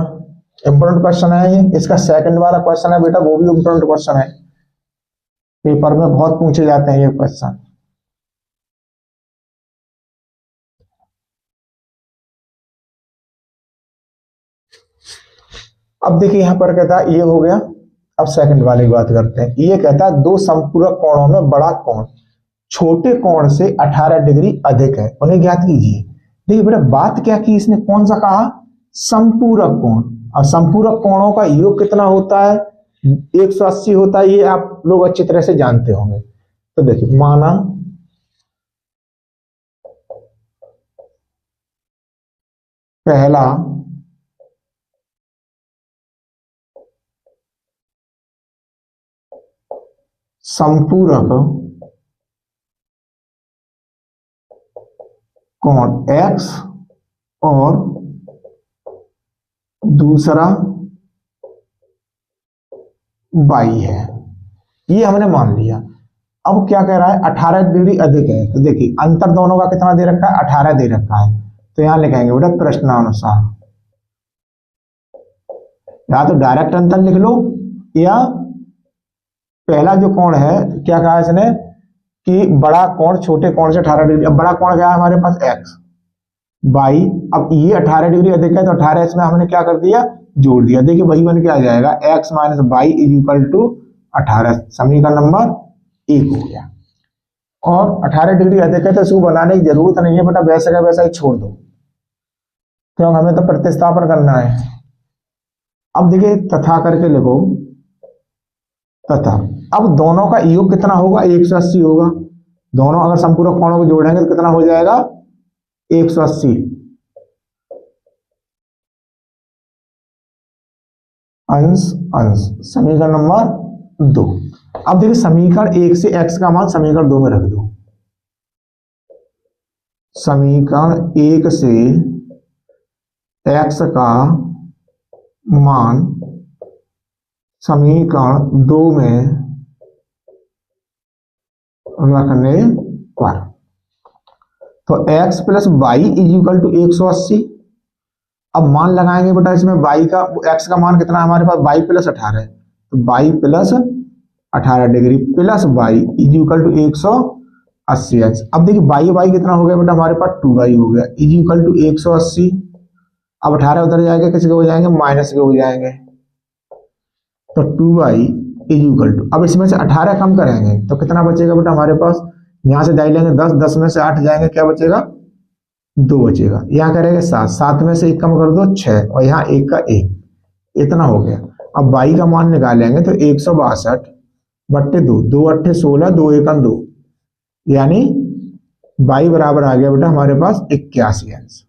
इंपोर्टेंट क्वेश्चन है ये। इसका सेकंड वाला क्वेश्चन है बेटा, वो भी इंपोर्टेंट क्वेश्चन है, पेपर में बहुत पूछे जाते हैं ये क्वेश्चन। अब देखिए यहां पर कहता है ये हो गया। अब सेकंड वाले की बात करते हैं। ये कहता है दो संपूरक कोणों में बड़ा कोण छोटे कोण से 18 डिग्री अधिक है, उन्हें ज्ञात कीजिए। देखिए बेटा बात क्या की इसने, कौन सा कहा? संपूरक कोण। और संपूरक कोणों का योग कितना होता है? 180 होता है, ये आप लोग अच्छी तरह से जानते होंगे। तो देखिए माना पहला संपूरक कोण x और दूसरा y है, ये हमने मान लिया। अब क्या कह रहा है? 18 डिग्री अधिक है। तो देखिए अंतर दोनों का कितना दे रखा है? 18 दे रखा है। तो यहां लिखेंगे बेटा प्रश्नानुसार, या तो डायरेक्ट अंतर लिख लो, या पहला जो कोण है क्या कहा इसने कि बड़ा कोण छोटे कोण से 18 डिग्री। अब बड़ा कोण क्या है हमारे पास? x बाई, अब ये 18 डिग्री अधिक है तो 18 इसमें हमने क्या कर दिया? जोड़ दिया। देखिए वही बन के आ जाएगा x minus y is equal to 18। समीकरण नंबर 1 हो गया। और 18 डिग्री अधिक है तो इसको बनाने की जरूरत नहीं है बेटा, वैसे का वैसा ही छोड़ दो, क्योंकि हमें तो प्रतिस्थापन करना है। अब देखिए तथा करके लिखो, तथा अब दोनों का योग कितना होगा? 180 होगा। दोनों अगर संपूरक कोणों को जोड़ेंगे तो कितना हो जाएगा? 180 अंश अंश। समीकरण नंबर 2। अब देखिए समीकरण 1 से x का मान समीकरण 2 में रख दो। समीकरण 1 से x का मान समीकरण 2 में रखने पर, तो x plus Y is equal to 180। अब मान लगाएंगे बेटा इसमें y का, x का मान कितना है हमारे पास? y प्लस 18 है, तो y plus 18 degree plus y is equal to 180 अंश। अब देखिए y कितना हो गया बेटा हमारे पास? 2y हो गया इज इक्वल टू 180। अब 18 उधर जाएंगे, किसी के हो जाएंगे? माइनस के हो जाएंगे, तो 2y इज इक्वल टू, अब इसमें से 18 कम करेंगे तो कितना बचेगा बेटा हमारे पास? यहां से डाल लेंगे 10, 10 में से 8 जाएंगे, क्या बचेगा? 2 बचेगा। यहाँ करेंगे 7, 7 में से 1 कम कर दो 6, और यहाँ 1 का 1, इतना हो गया। अब y का मान निकालेंगे तो 162 बट्टे 2, 2 अट्ठे 16, 2 एकम 2, यानी y बराबर आ गया बेटा हमारे पास 81 अंश।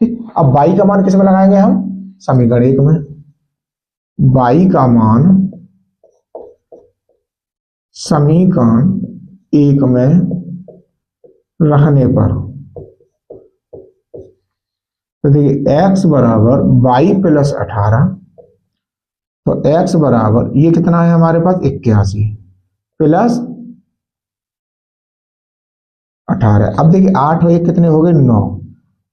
ठीक, अब y का मान किस में लगाएंगे हम? समीकरण 1 में। y का मान समीकरण 1 में रखने पर, तो देखिए x बराबर y प्लस 18, तो x बराबर ये कितना है हमारे पास? 81 प्लस 18। अब देखिए 8 और 1 कितने हो गए? 9,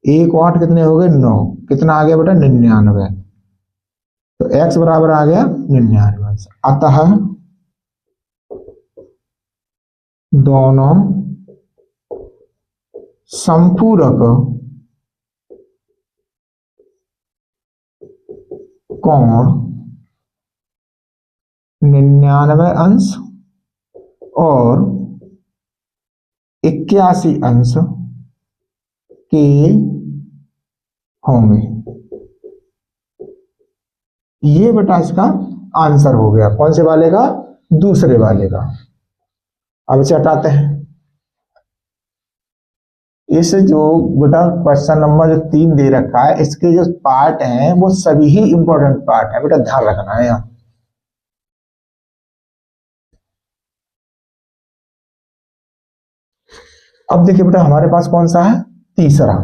1 और 8 कितने हो गए? 9, कितना आ गया बेटा? 99। तो x बराबर आ गया 99। अतः दोनों संपूरक कोण 99 अंश और 81 अंश के होंगे। ये बेटा इसका आंसर हो गया। कौन से वाले का? दूसरे वाले का। अब इसे हटाते हैं। इस जो बेटा क्वेश्चन नंबर जो 3 दे रखा है, इसके जो पार्ट हैं वो सभी ही इंपॉर्टेंट पार्ट है बेटा, ध्यान रखना है यहाँ। अब देखिए बेटा हमारे पास कौन सा है, तीसरा।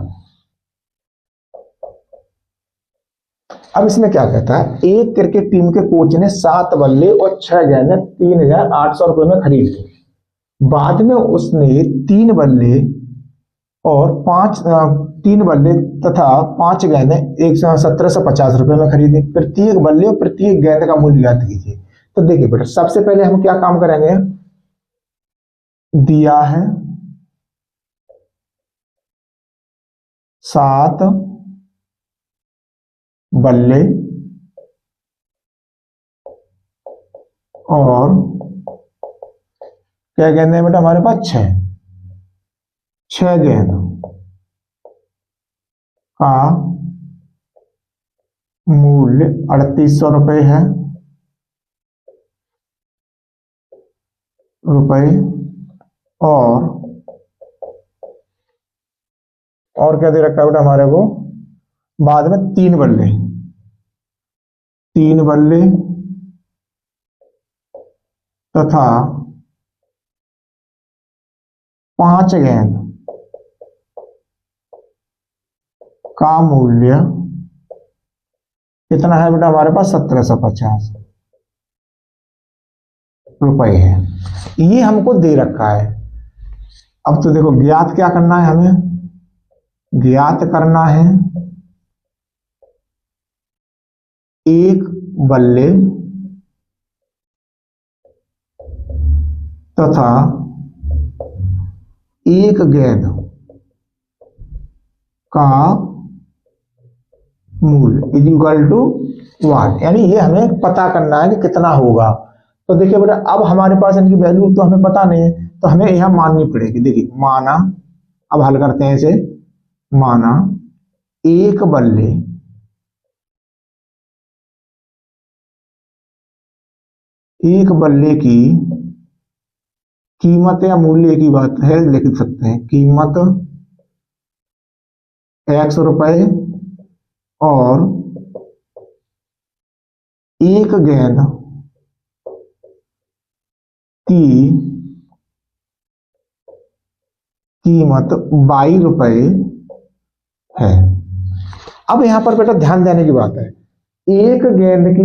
अब इसमें क्या कहता है, एक क्रिकेट टीम के कोच ने 7 बल्ले और 6 गेंदें 3,800 रुपए में खरीद ली। बाद में उसने 3 बल्ले और 3 बल्ले तथा 5 गेंदें 1,750 रुपए में खरीदी। प्रत्येक बल्ले और प्रत्येक गेंद का मूल्य ज्ञात कीजिए। तो देखिए बेटा सबसे पहले हम क्या काम करेंगे, दिया है 7 बल्ले और क्या गेंद है बेटा हमारे पास, 6 गेंद का मूल्य 3,800 रुपए है, और क्या दे रखा है बेटा हमारे को, बाद में 3 बल्ले तथा 5 गेंद का मूल्य कितना है बेटा हमारे पास, 1,750 रुपए है। ये हमको दे रखा है। अब तो देखो ज्ञात क्या करना है, हमें ज्ञात करना है एक बल्ले तथा एक गेंद का मूल्य इज इक्वल टू 1, यानी ये हमें पता करना है कि कितना होगा। तो देखिए बेटा अब हमारे पास इनकी वैल्यू तो हमें पता नहीं है, तो हमें यहां माननी पड़ेगी। देखिए माना, अब हल करते हैं इसे, माना एक बल्ले की कीमत या मूल्य की बात है, लिख सकते हैं कीमत X रुपए और एक गेंद की कीमत 22 रुपए है। अब यहां पर बेटा ध्यान देने की बात है, एक गेंद की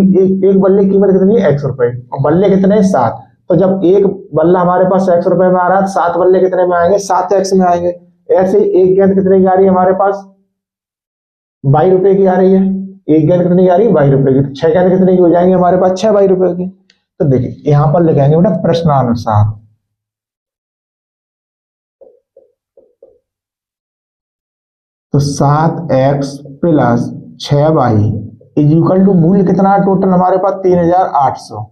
एक बल्ले की कीमत कितनी है, X रुपए, और बल्ले कितने हैं, 7। तो जब एक बल्ला हमारे पास X रुपए में आ रहा है, 7 बल्ले कितने में आएंगे, 7X में आएंगे। ऐसे ही एक गेंद कितने की आ रही है हमारे पास, 22 रुपए की आ रही है। एक गेंद कितने की आ रही है, 22 रुपए की। तो 6 गेंद कितने की हो जाएंगे हमारे पास, 6 22 रुपए की। तो देखिए यहां पर लिखेंगे बेटा प्रश्नानुसार, तो 7X plus 6Y is equal to मूल्य कितना है टोटल हमारे पास, 3,800।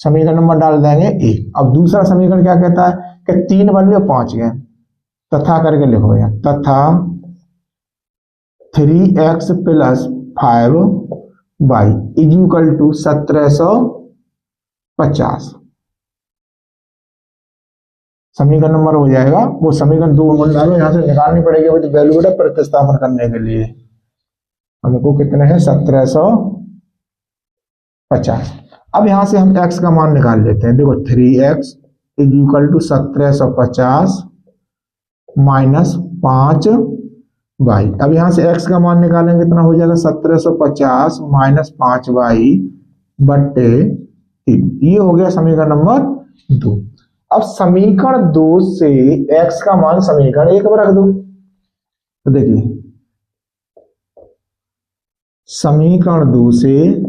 समीकरण नंबर डाल देंगे 1। अब दूसरा समीकरण क्या कहता है कि 3 बल्ले और 5 गेंद, तथा करके लिखो यहाँ, तथा 3X plus 5Y is equal to 1,750। समीकरण नंबर हो जाएगा, वो समीकरण 2 डालो, यहां से निकालनी पड़ेगी वैल्यू बेटा प्रतिस्थापन करने के लिए। हमको कितने हैं, 1,750। अब यहां से हम x का मान निकाल लेते हैं। देखो 3x is equal to 1,750 minus 5y। अब यहां से x का मान निकालेंगे, कितना हो जाएगा, 1,750 माइनस 5y बट्टे 3। ये हो गया समीकरण नंबर 2। अब समीकरण 2 से x का मान समीकरण 1 में रख दो। तो देखिए समीकरण 2 से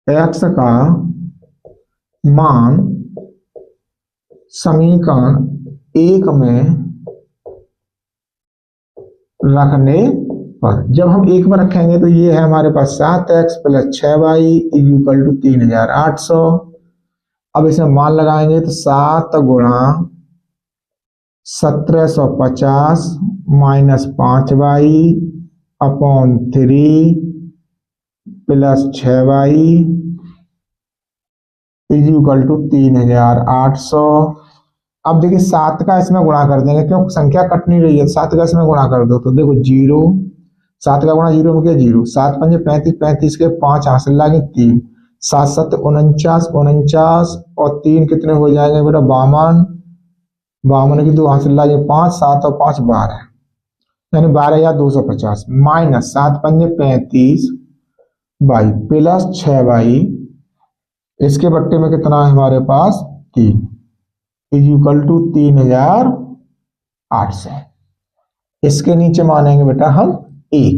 x का मान समीकरण 1 में रखने पर, जब हम 1 में रखेंगे तो ये है हमारे पास 7x plus 6y is equal to 3,800। अब इसमें मान लगाएंगे तो 7 गुणा 1,750 minus 5y upon 3 plus 6y is equal to 3,800। अब देखिए 7 का इसमें गुणा कर देंगे, क्यों संख्या कट नहीं रही है, 7 का इसमें गुणा कर दो। तो देखो 0, 7 का गुणा 0 में क्या, 0, 7 पंजे 35, 35 के 5 हासिल लागे 3, 7 7 49, 49 और 3 कितने हो जाएंगे बेटा, 52, 52 की 2 हासिल ला, ये 5 7 और 5 12, यानी 12,250 माइनस 7 पंजे 35 बाई प्लस 6 बाई, इसके बट्टे में कितना है हमारे पास 3, इज इक्वल टू 3,800। इसके नीचे मानेंगे बेटा हम 1।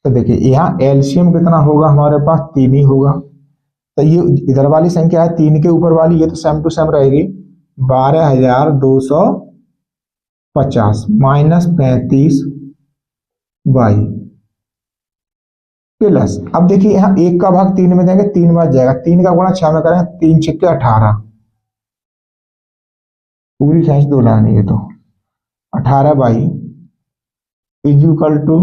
तो देखिए यहाँ एलसीएम कितना होगा हमारे पास 3 ही होगा। तो ये इधर वाली संख्या है 3 के ऊपर वाली, ये तो सेम टू सेम रहेगी। 12,250 माइनस 35 बाई प्लस, अब देखिए यहाँ 1 का भाग 3 में देंगे 3 बार जाएगा, 3 का गुणा 6 में करें 3 6 18, पूरी खींच दो लानी है तो 18 बाई इज इक्वल टू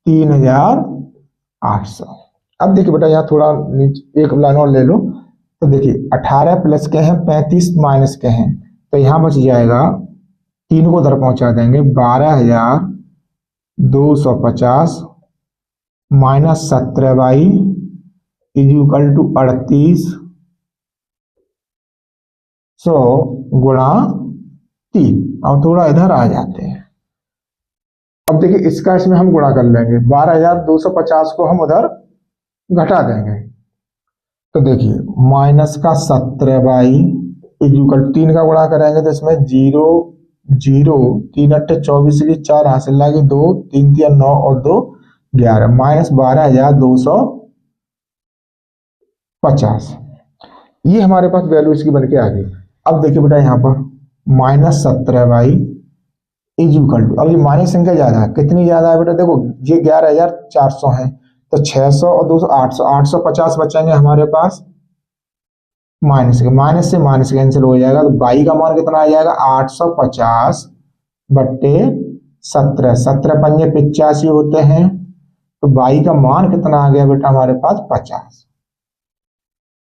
3,800। अब देखिए बेटा यहाँ थोड़ा नीचे एक लाइन और ले लो, तो देखिए 18 प्लस के हैं 35 माइनस के हैं, तो यहाँ बच जाएगा 3 को उधर पहुंचा देंगे 12,250 minus 17 y is equal to 3800 गुणा 3। अब थोड़ा इधर आ जाते हैं, अब देखिए इसका इसमें हम गुणा कर लेंगे, 12,250 को हम उधर घटा देंगे, तो देखिए माइनस का 17 बाई इज इक्वल 3 का गुणा करेंगे तो इसमें 0 0 3 8 24 की 4 हासिल लाएंगे 2 3 3 9 और 2 11 माइनस 12,250, ये हमारे पास वैल्यू इसकी बन के आ गई। अब देखिए बेटा यहाँ पर minus 17 y is equal to, अब ये माइनस संख्या ज्यादा है, कितनी ज्यादा है बेटा, देखो ये 11,400 है, तो 600 और 200 800, 850 बचेंगे हमारे पास माइनस के, माइनस से माइनस कैंसिल हो जाएगा, तो बाई का मान कितना आ जाएगा 850 बट्टे 17, 17 पंजे 85 होते हैं, तो बाई का मान कितना आ गया बेटा हमारे पास 50।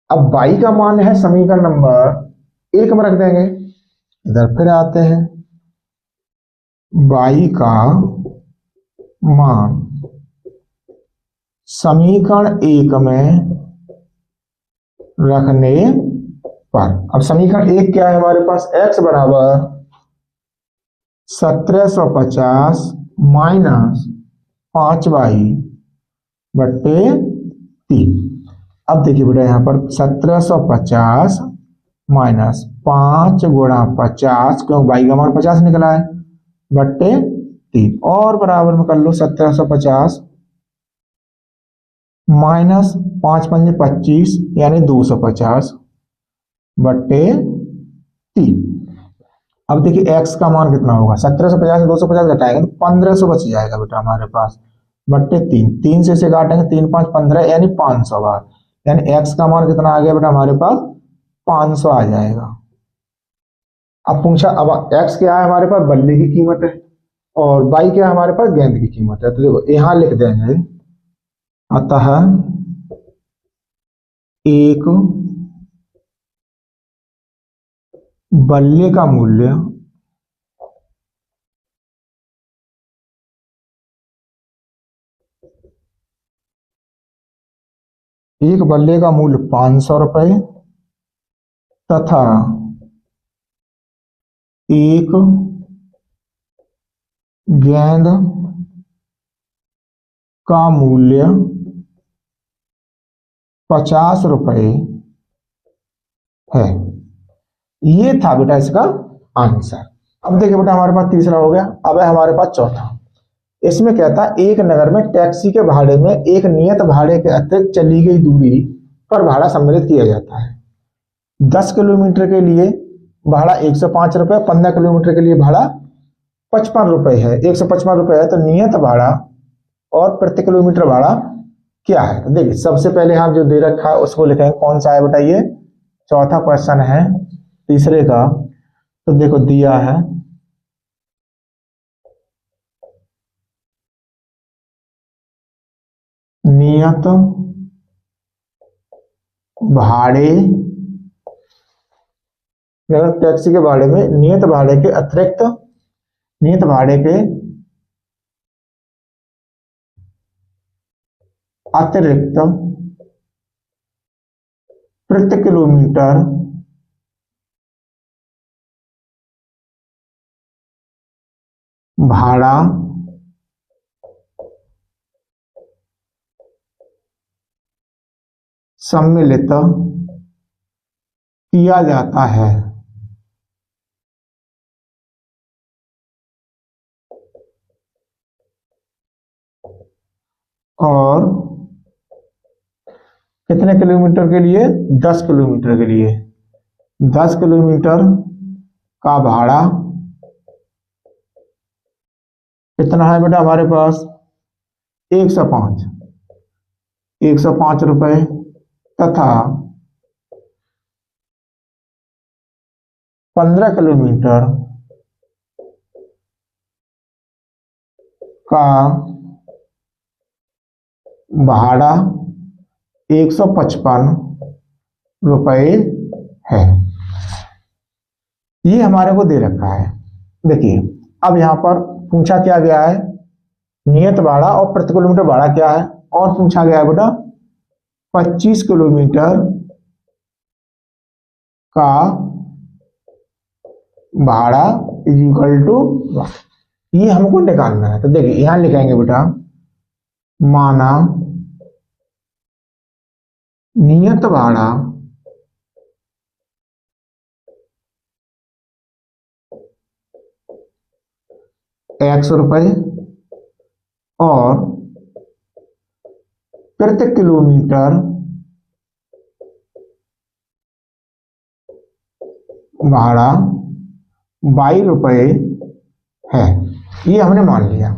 अब बाई का मान है समीकरण नंबर 1 में रख देंगे, इधर फिर आते हैं, बाई का मान समीकरण 1 में रखने पर, अब समीकरण 1 क्या है हमारे पास, x बराबर 1750 माइनस 5 बाई बट्टे 3। अब देखिए बेटा यहाँ पर 1750 माइनस 5 गुणा 50, क्यों बाई का मान 50 निकला है, बट्टे 3, और बराबर में कर लो 1750 माइनस 5 पंजे 25 यानी 250 बट्टे 3। अब देखिए x का मान कितना होगा, 1750 से 250 घटाएंगे तो 1500 बच जाएगा बेटा हमारे पास, बट्टे 3, 3 से काटेंगे 3 5 15 यानी 500 बार, यानी x का मान कितना आ गया बेटा हमारे पास 500 आ जाएगा। अब पूछा, अब x क्या है हमारे पास, बल्ले की कीमत है, और y क्या है हमारे पास, गेंद की कीमत है, तो देखो यहां लिख देंगे, अतः एक बल्ले का मूल्य एक बल्ले का मूल्य 500 रुपए तथा एक गेंद का मूल्य 50 रुपए है। ये था बेटा इसका आंसर। अब देखिए बेटा हमारे पास तीसरा हो गया, अब है हमारे पास चौथा। इसमें कहता है एक नगर में टैक्सी के भाड़े में एक नियत भाड़े के अतिरिक्त चली गई दूरी पर भाड़ा सम्मिलित किया जाता है। 10 किलोमीटर के लिए भाड़ा 105 रुपए, 15 किलोमीटर के लिए भाड़ा 55 रुपए है, 155 रुपए है, तो नियत भाड़ा और प्रति किलोमीटर भाड़ा क्या है। तो देखिए सबसे पहले हम जो दे रखा है उसको लिखेंगे, कौन सा है बेटा, ये चौथा क्वेश्चन है तीसरे का। तो देखो दिया है नियत भाड़े, टैक्सी के भाड़े में नियत भाड़े के अतिरिक्त, नियत भाड़े के अतिरिक्त प्रति किलोमीटर भाड़ा सम्मिलित किया जाता है। और कितने किलोमीटर के लिए? 10 किलोमीटर के लिए। 10 किलोमीटर का भाड़ा कितना है बेटा हमारे पास? 105 रुपए, तथा 15 किलोमीटर का भाड़ा 155 रुपए है। ये हमारे को दे रखा है। देखिए अब यहां पर पूछा क्या गया है? नियत भाड़ा और प्रति किलोमीटर भाड़ा क्या है, और पूछा गया है बेटा 25 किलोमीटर का भाड़ा इक्वल टू, ये हमको निकालना है। तो देखिए यहां लिखेंगे बेटा, माना नियत भाड़ा X रुपए और प्रति किलोमीटर भाड़ा 22 रुपए है। ये हमने मान लिया।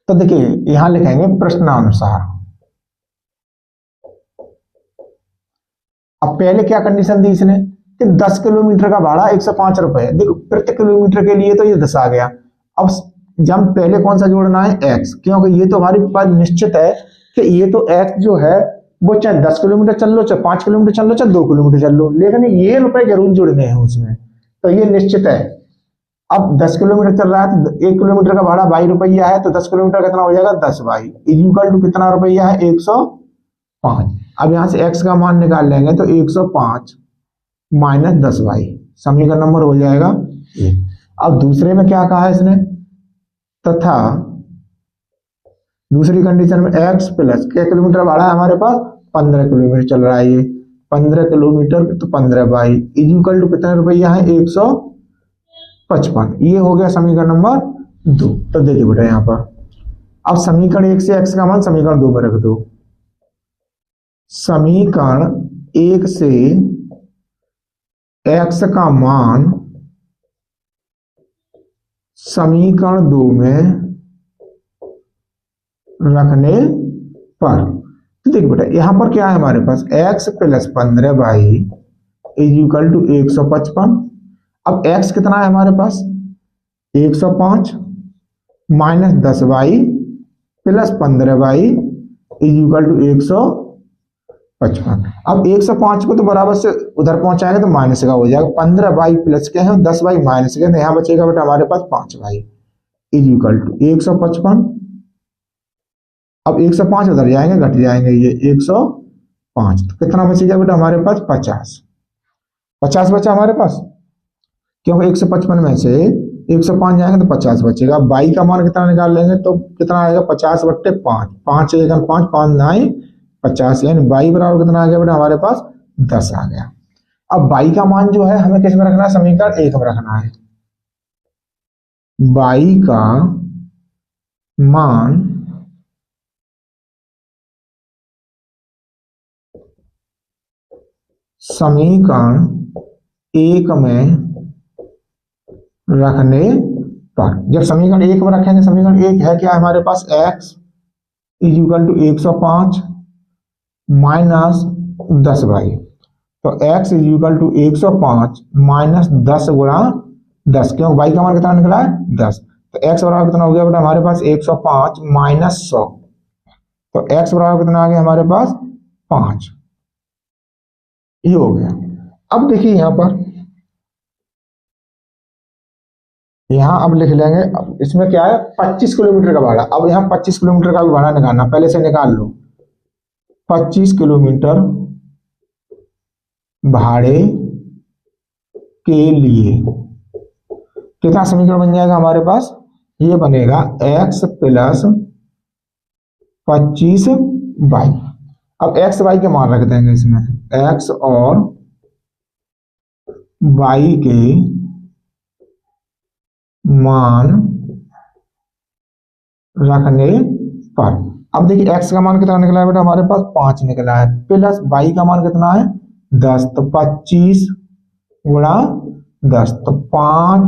तो देखिए यहां लिखेंगे प्रश्नानुसार। अब पहले क्या कंडीशन दी इसने कि 10 किलोमीटर का भाड़ा 105 रुपए है। देखो प्रति किलोमीटर के लिए तो ये 10 आ गया। अब जब पहले कौन सा जोड़ना है? x, क्योंकि ये तो हमारी बात निश्चित है कि ये तो x जो है वो चाहे 10 किलोमीटर चल लो, चाहे 5 किलोमीटर चल लो, चाहे 2 किलोमीटर चल लो, लेकिन ये रुपए जरूर जुड़ने हैं उसमें, तो ये निश्चित है। अब 10 किलोमीटर चल रहा है तो 1 किलोमीटर का भाड़ा 22 रुपया है, तो 10 किलोमीटर कितना हो जाएगा? 10 बाई इक्वल टू कितना रुपया है? 105। अब यहां से x का मान निकाल लेंगे तो 105 माइनस 10 बाई, समीकरण नंबर हो जाएगा ये। अब दूसरे में क्या कहा है इसने? तथा दूसरी कंडीशन में x प्लस क्या किलोमीटर भाड़ा है हमारे पास? 15 किलोमीटर चल रहा है ये। 15 किलोमीटर तो 15 बाई इक्वल टू कितना रुपया है? 155। ये हो गया समीकरण नंबर 2। तो देखिए बेटा यहाँ पर अब समीकरण 1 से x का मान समीकरण 2 में रख दो। समीकरण 1 से x का मान समीकरण 2 में रखने पर, तो देखिए बेटा यहां पर क्या है हमारे पास? x plus 15 y equal to 155। अब x कितना है हमारे पास? 105 minus 10 y plus 15 y equal to 155। अब 105 को तो बराबर से उधर पहुंचाएंगे तो माइनस का हो जाएगा। 15 बाई प्लस के हैं, 10 बाई माइनस के, तो यहां बचेगा बेटा हमारे पास 5 बाई इक्वल टू 155। अब 105 उधर जाएंगे, घट जाएंगे ये 105, तो कितना बचेगा बेटा हमारे पास? 50 बचा हमारे पास, क्योंकि 155 में से 105 जाएंगे तो 50 बचेगा। बाई का मान कितना निकाल लेंगे तो कितना आएगा? 50/5, 5 1 5, 5 9 50, यानी बाई बराबर कितना आ गया बेटा हमारे पास? 10 आ गया। अब बाई का मान जो है हमें किस में रखना है? समीकरण 1 में रखना है। बाई का मान समीकरण 1 में रखने पर, जब समीकरण 1 में रखेंगे, समीकरण 1 है क्या हमारे पास? x equal to 105 minus 10 y, तो x इक्वल टू 105 माइनस 10 गुणा 10, क्योंकि बाई का मान कितना निकला है? 10, तो x बराबर कितना हो गया बेटा हमारे पास? 105 माइनस 100, तो x बराबर कितना आ गया हमारे पास? 5। ये हो गया। अब देखिए यहां पर, यहां अब लिख लेंगे, अब इसमें क्या है? 25 किलोमीटर का भाड़ा। अब यहां 25 किलोमीटर का भी भाड़ा निकालना, पहले से निकाल लो। 25 किलोमीटर भाड़े के लिए कितना समीकरण बन जाएगा हमारे पास? ये बनेगा x प्लस 25y। अब x y के मान रख देंगे इसमें, x और y के मान रखने पर, अब देखिए x का मान कितना निकला है बेटा हमारे पास 5 निकला है, प्लस y का मान कितना है 10, तो 25 गुणा 10, तो 5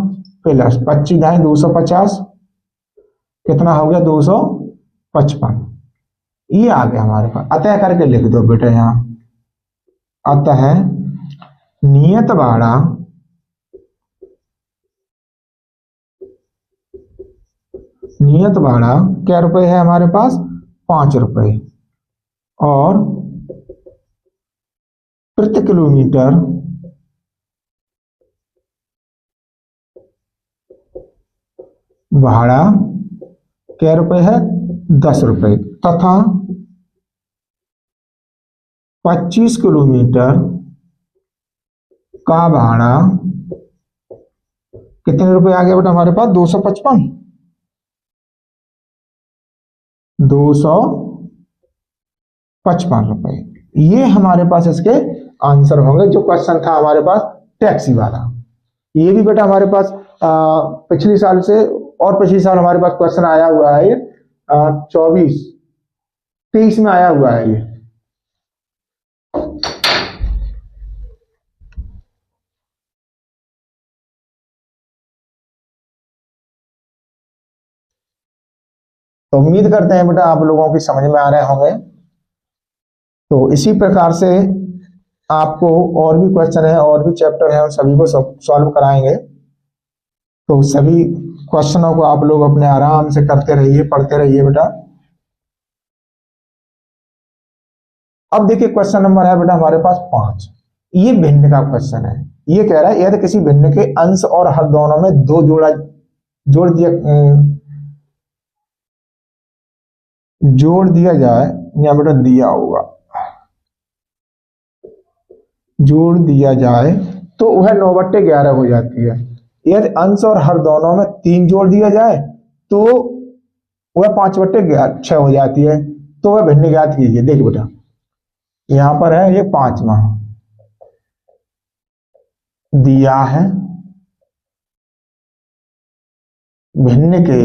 प्लस 25 है 250, कितना हो गया 255। ये आ गया हमारे पास। अतः करके लिख दो बेटा यहाँ, अतः नियत भाड़ा क्या रुपए है हमारे पास 5 रुपए, और प्रति किलोमीटर भाड़ा क्या रुपए है 10 रुपए, तथा 25 किलोमीटर का भाड़ा कितने रुपए आ गया बेटा हमारे पास 255, 255 रुपए। ये हमारे पास इसके आंसर होंगे जो क्वेश्चन था हमारे पास टैक्सी वाला। ये भी बेटा हमारे पास पिछली साल से और पिछली साल हमारे पास क्वेश्चन आया हुआ है, ये 24-23 में आया हुआ है ये। तो उम्मीद करते हैं बेटा आप लोगों की समझ में आ रहे होंगे। तो इसी प्रकार से आपको और भी क्वेश्चन है और भी चैप्टर है, उन सभी को सॉल्व कराएंगे। तो सभी क्वेश्चनों को आप लोग अपने आराम से करते रहिए, पढ़ते रहिए बेटा। अब देखिए क्वेश्चन नंबर है बेटा हमारे पास 5। ये भिन्न का क्वेश्चन है। ये कह रहा है यदि किसी भिन्न के अंश और हर दोनों में दो जोड़ दिया जाए, या बेटा दिया होगा, जोड़ दिया जाए तो वह 9/11 हो जाती है। यदि अंश और हर दोनों में 3 जोड़ दिया जाए तो वह 5/6 हो जाती है। तो वह भिन्न ज्ञात कीजिए। देख बेटा यहां पर है ये 5वां दिया है, भिन्न के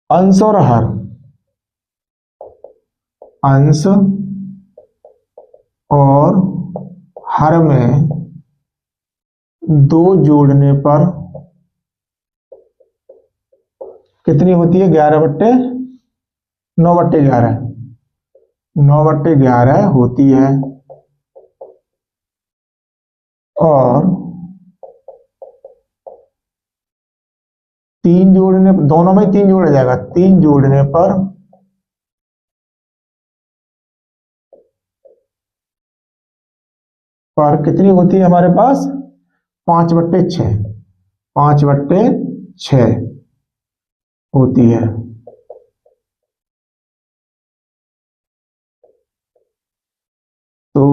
अंश और हर, अंश और हर में 2 जोड़ने पर कितनी होती है 9/11 9/11 होती है। और 3 जोड़ने, दोनों में 3 जोड़ा जाएगा, 3 जोड़ने पर कितनी होती है हमारे पास 5/6 5/6 होती है। तो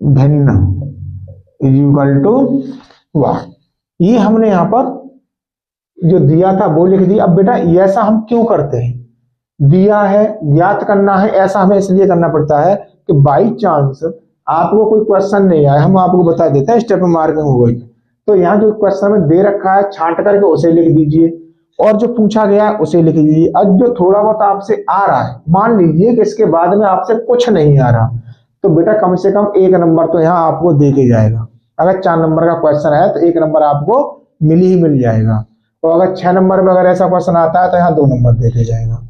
भिन्न इज इक्वल टू 1। ये हमने यहां पर जो दिया था वो लिख दिया। अब बेटा ऐसा हम क्यों करते हैं, दिया है ज्ञात करना है, ऐसा हमें इसलिए करना पड़ता है कि बाई चांस आपको कोई क्वेश्चन नहीं आया, हम आपको बता देते हैं स्टेप मार्किंग हो गई। तो यहाँ जो क्वेश्चन में दे रखा है छांट करके उसे लिख दीजिए, और जो पूछा गया उसे लिख दीजिए। अब जो थोड़ा बहुत आपसे आ रहा है, मान लीजिए कि इसके बाद में आपसे कुछ नहीं आ रहा, तो बेटा कम से कम 1 नंबर तो यहाँ आपको दे के जाएगा। अगर 4 नंबर का क्वेश्चन है तो 1 नंबर आपको मिल जाएगा, और अगर 6 नंबर में अगर ऐसा क्वेश्चन आता है तो यहाँ 2 नंबर दे के जाएगा।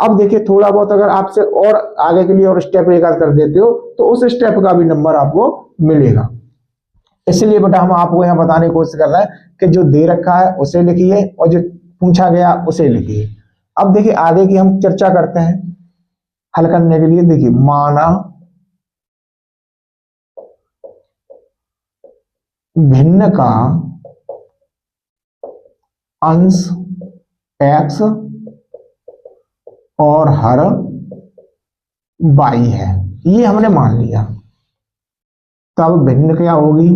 अब देखिए थोड़ा बहुत अगर आपसे और आगे के लिए और स्टेप एक आध कर देते हो तो उस स्टेप का भी नंबर आपको मिलेगा। इसलिए बेटा हम आपको यहाँ बताने की कोशिश कर रहे हैं कि जो दे रखा है उसे लिखिए और जो पूछा गया उसे लिखिए। अब देखिए आगे की हम चर्चा करते हैं हल करने के लिए। देखिए माना भिन्न का अंश x और हर y है, ये हमने मान लिया। तब भिन्न क्या होगी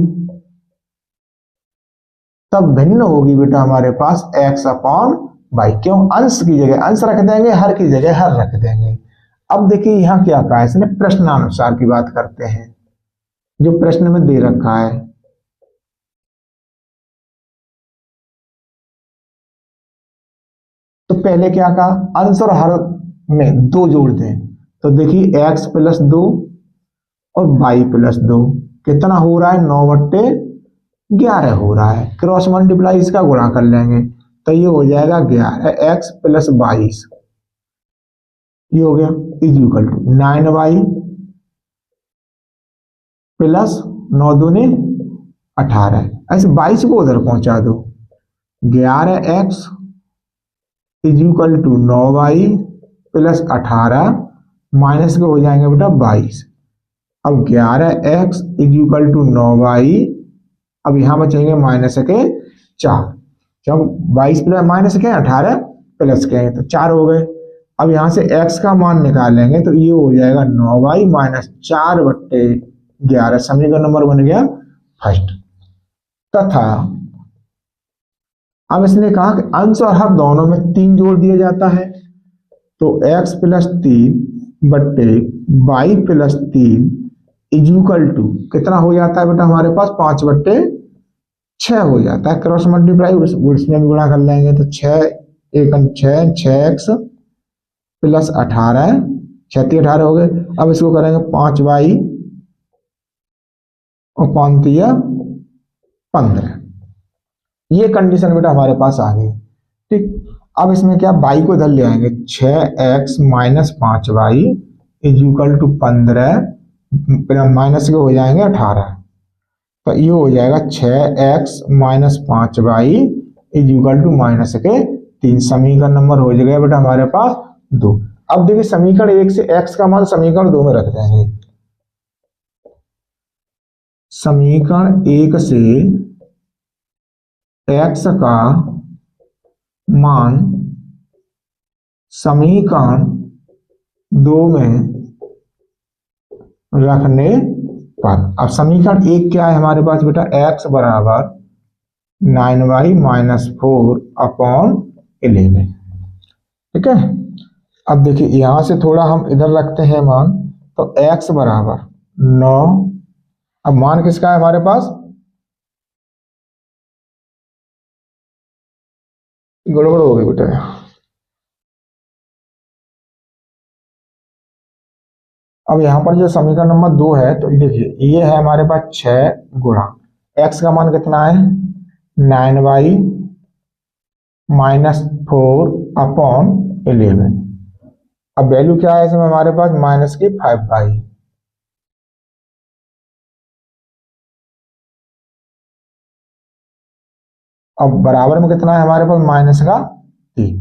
तब भिन्न होगी बेटा हमारे पास x अपॉन वाई। क्यों? अंश की जगह अंश रख देंगे, हर की जगह हर रख देंगे। अब देखिए यहाँ क्या कहा है इसने, प्रश्नानुसार की बात करते हैं जो प्रश्न में दे रखा है। तो पहले क्या कहा, अंश और हर में 2 जोड़ दें। तो देखिए x प्लस 2 और y प्लस 2 कितना हो रहा है, 9/11 हो रहा है। क्रॉस मल्टीप्लाई इसका गुणा कर लेंगे तो ये हो जाएगा 11x प्लस 22, ये हो गया is equal to 9y plus 9 दूनी 18। ऐसे 22 को उधर पहुंचा दो, 11x is equal to 9y plus 18 minus के हो जाएंगे बेटा 22। अब 11x is equal to 9y, अब यहां बचेंगे माइनस के 4, जब 22 प्लस माइनस के 18 प्लस के तो 4 हो गए। अब यहां से x का मान निकालेंगे तो ये हो जाएगा 9y माइनस 4/11। समीकरण नंबर बन गया फर्स्ट। तथा अब इसने कहा कि अंश और हर दोनों में 3 जोड़ दिया जाता है, तो x plus 3/y plus 3 is equal to कितना हो जाता है बेटा हमारे पास 5/6 हो जाता है। क्रॉस मल्टीप्लाई उसमें भी गुणा कर लेंगे तो 6 1 6 6x प्लस 18 36 18 हो गए। अब इसको करेंगे 5y और 5 15। ये कंडीशन बेटा हमारे पास आ गई। ठीक, अब इसमें क्या y को इधर ले आएंगे, 6x minus 5y is equal to 15 minus के हो जाएंगे 18। तो ये हो जाएगा 6x minus 5y is equal to minus के 3। समीकरण नंबर हो जाएगा बेटा हमारे पास 2। अब देखिए समीकरण 1 से x का मान समीकरण 2 में रख देंगे। समीकरण 1 से x का मान समीकरण 2 में रखने पर, अब समीकरण 1 क्या है हमारे पास बेटा, x बराबर 9y माइनस 4 अपॉन 11। ठीक है, अब देखिए यहां से थोड़ा हम इधर रखते हैं मान, तो x बराबर 9, अब मान किसका है हमारे पास, गड़बड़ हो गई बेटा। अब यहां पर जो समीकरण नंबर 2 है, तो देखिए ये है हमारे पास 6 गुणा x का मान कितना है 9y माइनस 4 अपॉन 11। अब वैल्यू क्या है इसमें हमारे पास माइनस की 5y। अब बराबर में कितना है हमारे पास माइनस का 3।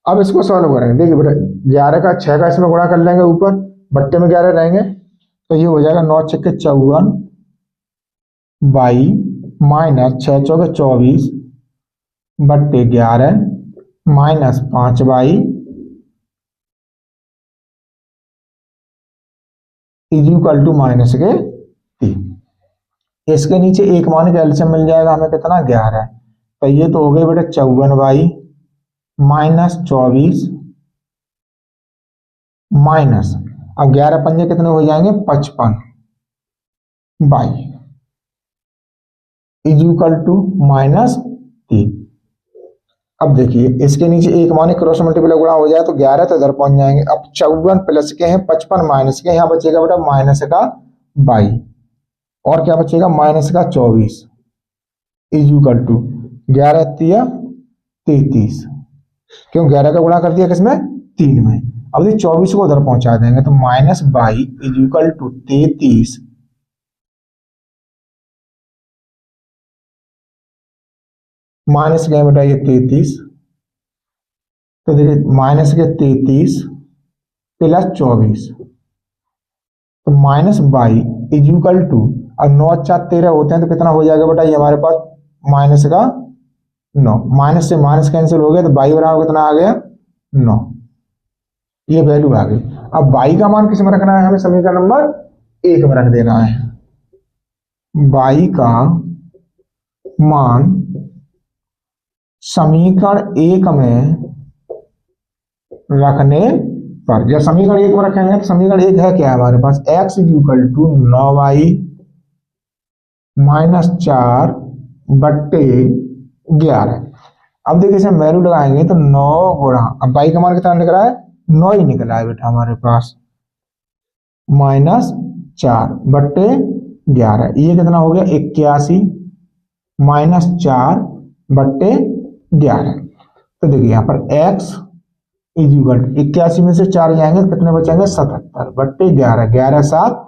अब इसको सॉल्व करेंगे, देखिए बेटा 11 का 6 का इसमें गुणा कर लेंगे, ऊपर बट्टे में 11 रहेंगे तो ये हो जाएगा 9 6 54 बाई माइनस 6 चौके 24 बट्टे 11 minus 5 y is equal to minus के 3। इसके नीचे एक मान का एलसीएम मिल जाएगा हमें कितना 11। तो ये तो हो गए बेटा 54 बाई माइनस 24 माइनस, अब 11 पंजे कितने हो जाएंगे 55 y is equal to minus 3। अब देखिए इसके नीचे एक मान क्रॉस मल्टीप्लाई गुणा हो जाए तो 11 तो इधर पहुंच जाएंगे। अब 54 प्लस के हैं 55 माइनस के, यहाँ बचेगा बेटा माइनस का 22 और क्या बचेगा माइनस का 24 इज इक्वल टू 11 33। क्यों 11 का गुणा कर दिया किसमें 3 में। अब ये 24 को उधर पहुंचा देंगे तो minus 22 is equal to 33 minus गए बेटा ये 33। तो देखिए माइनस के 33 प्लस 24 तो माइनस 22 इज इक्वल टू, अब 9 4 13 होते हैं तो कितना हो जाएगा बेटा ये हमारे पास माइनस का 9, माइनस से माइनस कैंसिल हो गया तो 22 बराबर कितना आ गया 9। ये वैल्यू आ गई। अब 22 का मान किस में रखना है हमें, समीकरण नंबर 1 में रख देना है। 22 का मान समीकरण एक में रखने पर, जब समीकरण एक में रखेंगे तो समीकरण एक है क्या है हमारे पास, x is equal to 9y minus 4 बट्टे 11। अब देखिए इसमें वैल्यू लगाएंगे तो 9 गुणा, अब y का मान कितना निकल रहा है, 9 ही निकला है बेटा हमारे पास, माइनस 4 बट्टे 11, ये कितना हो गया 81 माइनस 4 बट्टे 11। तो देखिए यहाँ पर x इज इक्वल टू 81 में से 4 जाएंगे तो कितने बचेंगे 77 बट्टे 11, 11 7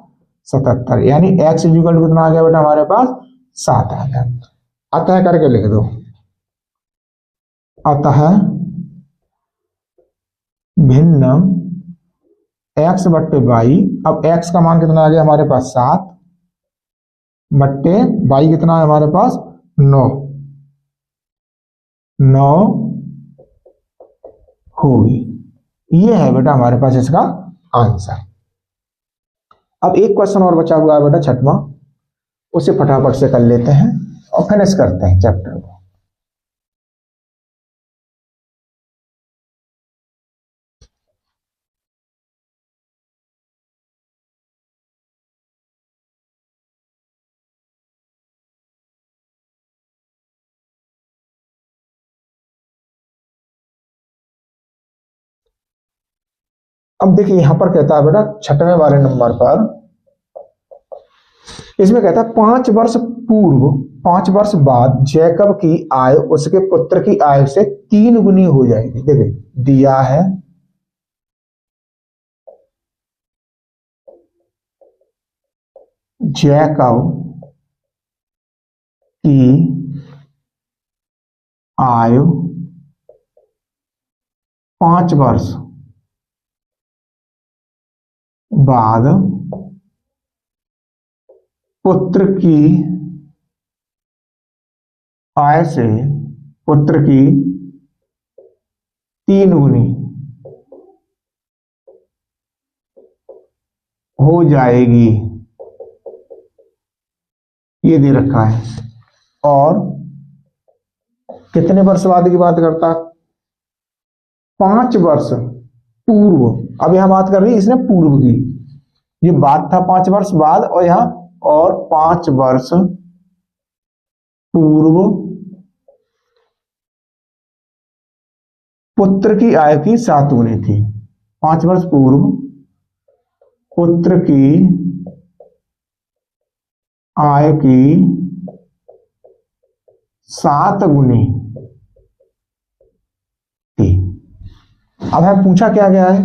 77, यानी x इज इक्वल टू कितना आ गया बेटा हमारे पास 7 आ गया। अतः करके लिख दो, अतः भिन्न x बट्टे वाई, अब x का मान कितना आ गया हमारे पास 7 बट्टे वाई कितना है हमारे पास 9 होगी। ये है बेटा हमारे पास इसका आंसर। अब एक क्वेश्चन और बचा हुआ है बेटा छठवां, उसे फटाफट से कर लेते हैं और फिनिश करते हैं चैप्टर को। अब देखिए यहां पर कहता है बेटा छठवें वाले नंबर पर, इसमें कहता है 5 वर्ष पूर्व 5 वर्ष बाद जैकब की आय उसके पुत्र की आय से 3 गुनी हो जाएगी। देखिए दिया है जैकब की आयु 5 वर्ष बाद पुत्र की आय से पुत्र की 3 गुनी हो जाएगी, ये दे रखा है। और कितने वर्ष बाद की बात करता, 5 वर्ष पूर्व, अब यहां बात कर रही है इसने पूर्व की, ये बात था 5 वर्ष बाद, और यहां और 5 वर्ष पूर्व पुत्र की आय की 7 गुनी थी। 5 वर्ष पूर्व पुत्र की आय की 7 गुनी थी। अब है पूछा क्या गया है,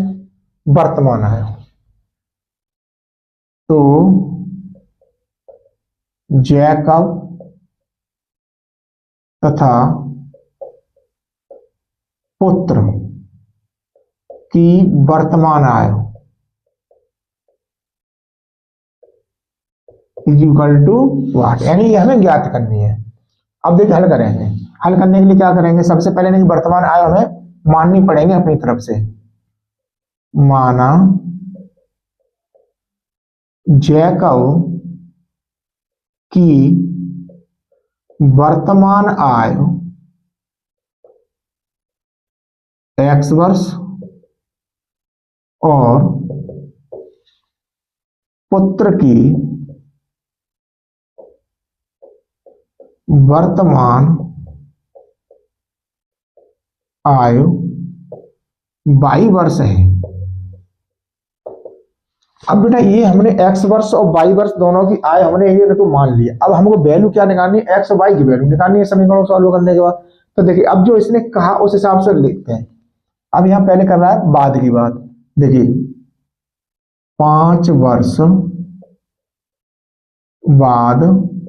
वर्तमान है, तो जैकब तथा पुत्र की वर्तमान आय इज इक्वल टू व्हाट, यानी ये हमें ज्ञात करनी है। अब देखिए हल करेंगे, हल करने के लिए क्या करेंगे, सबसे पहले नहीं वर्तमान आय हमें माननी पड़ेंगे अपनी तरफ से। माना जैकब की वर्तमान आय x वर्ष और पुत्र की वर्तमान आयु 22 वर्ष है। अब बेटा ये हमने x वर्ष और y वर्ष दोनों की आय हमने ये देखो मान लिया। अब हमको वैल्यू क्या निकालनी है, x और y की वैल्यू निकालनी है समीकरण को सॉल्व करने के बाद। तो देखिए अब जो इसने कहा उस हिसाब से लिखते हैं। अब यहां पहले कर रहा है बाद की बात, देखिए 5 वर्ष बाद,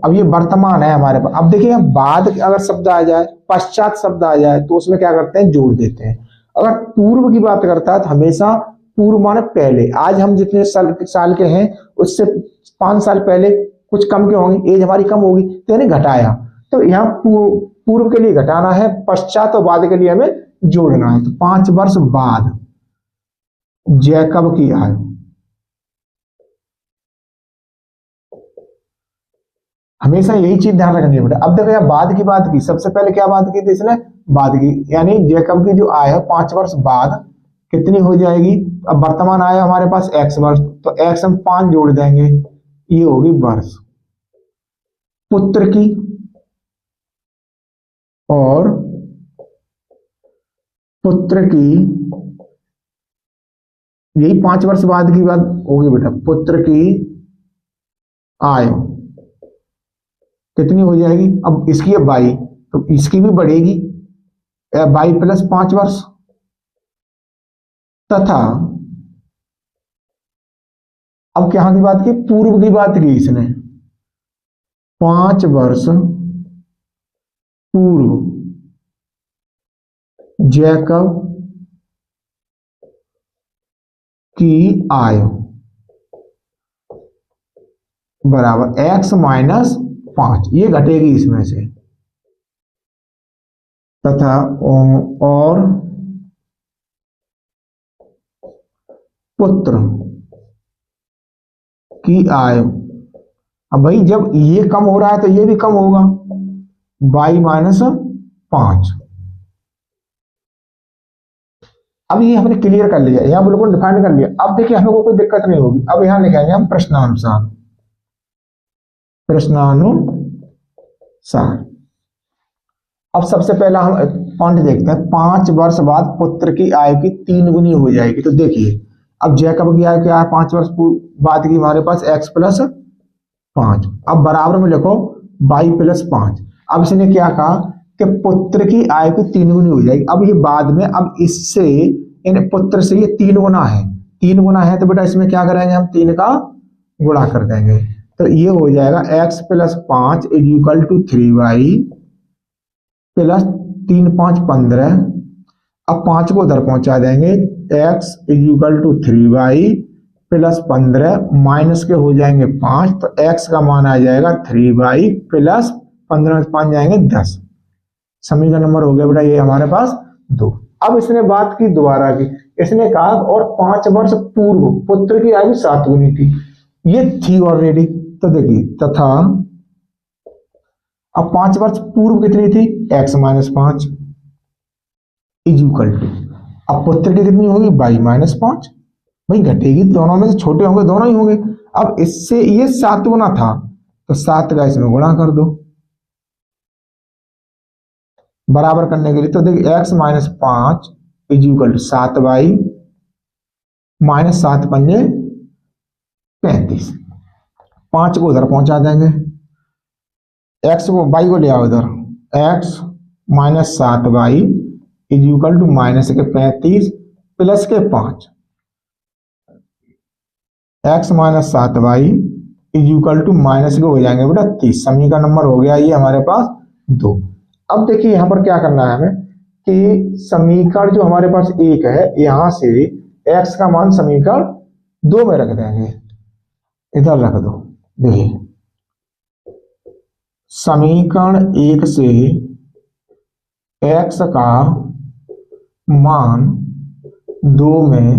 अब ये वर्तमान है हमारे पास। अब देखिए बाद अगर शब्द आ जाए, पश्चात शब्द आ जाए तो उसमें क्या करते हैं, जोड़ देते हैं। अगर पूर्व की बात करता है तो हमेशा पूर्व माने पहले, आज हम जितने साल के हैं उससे 5 साल पहले कुछ कम के होंगे, एज हमारी कम होगी, तो यानी घटाया। तो यहाँ पूर्व के लिए घटाना है, पश्चात और बाद के लिए हमें जोड़ना है। तो 5 वर्ष बाद जैकब की आयु हमेशा यही चीज ध्यान रखनी है बेटा। अब देखो यहाँ बाद की बात की, सबसे पहले क्या बात की थी इसने, बाद की, यानी जैकब की जो आय है 5 वर्ष बाद कितनी हो जाएगी। अब वर्तमान आय हमारे पास x वर्ष, तो x हम 5 जोड़ देंगे, ये होगी वर्ष। पुत्र की और पुत्र की, यही 5 वर्ष बाद की बात होगी बेटा। पुत्र की आय कितनी हो जाएगी, अब इसकी है 22, तो इसकी भी बढ़ेगी 22 प्लस 5 वर्ष, तथा अब क्या की बात की, पूर्व की बात की इसने, 5 वर्ष पूर्व जैकब की आय बराबर x माइनस 5, ये घटेगी इसमें से, तथा और पुत्र की आय। अब भाई जब ये कम हो रहा है तो ये भी कम होगा, 22 माइनस 5। अब ये हमने क्लियर कर लिया, यहां बिल्कुल डिफाइन कर लिया। अब देखिए हमें कोई दिक्कत नहीं होगी। अब यहां लिखेंगे हम प्रश्नानुसार, प्रश्नानुसार। अब सबसे पहला हम पॉइंट देखते हैं, 5 वर्ष बाद पुत्र की आय की 3 गुनी हो जाएगी। तो देखिए अब जैकब की आय क्या है 5 वर्ष बाद की हमारे पास x प्लस 5, अब बराबर में लिखो 22 प्लस 5। अब इसने क्या कहा कि पुत्र की आय की 3 गुनी हो जाएगी। अब ये बाद में, अब इससे इन पुत्र से ये 3 गुना है, 3 गुना है तो बेटा इसमें क्या करेंगे हम, 3 का गुणा कर देंगे, तो ये हो जाएगा x plus 5 is equal to 3y plus 3 5 15। अब 5 को उधर पहुंचा देंगे, x is equal to 3y plus 15 minus के हो जाएंगे 5, तो x का मान आ जाएगा 3y प्लस 15 में 5 जाएंगे 10। समीकरण नंबर हो गया बेटा ये हमारे पास 2। अब इसने बात की दोबारा की, इसने कहा और 5 वर्ष पूर्व पुत्र की आयु 7 गुनी थी, ये थी ऑलरेडी। तो देखिए तथा अब 5 वर्ष पूर्व कितनी थी, x minus 5 is equal to, अब पुत्र की कितनी होगी 22 माइनस 5, भाई घटेगी, दोनों में से छोटे होंगे दोनों ही होंगे। अब इससे ये 7 गुना था तो 7 का इसमें गुणा कर दो बराबर करने के लिए। तो देखिए x minus 5 is equal to 7y minus 7 पंजे 35, 5 को उधर पहुंचा देंगे, x को y को ले आओ इधर, x minus 7y is equal to minus के 35 प्लस के 5, x minus 7y is equal to minus के हो जाएंगे बेटा 30। समीकरण नंबर हो गया ये हमारे पास 2। अब देखिए यहां पर क्या करना है हमें कि समीकरण जो हमारे पास 1 है, यहां से x का मान समीकरण 2 में रख देंगे, इधर रख दो। देखिए समीकरण 1 से x का मान 2 में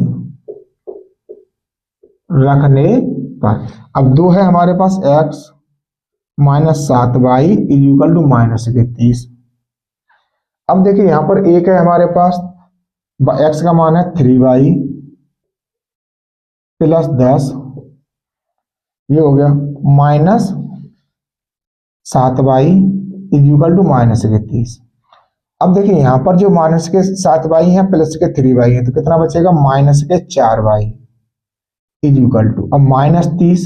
रखने पर, अब 2 है हमारे पास x minus 7y is equal to minus के 30। अब देखिए यहां पर 1 है हमारे पास, x का मान है 3y प्लस 10, ये हो गया minus 7y is equal to minus के 30। अब देखिए यहां पर जो माइनस के 7y है प्लस के 3y है, तो कितना बचेगा माइनस के 4y इज इक्वल टू, अब माइनस 30,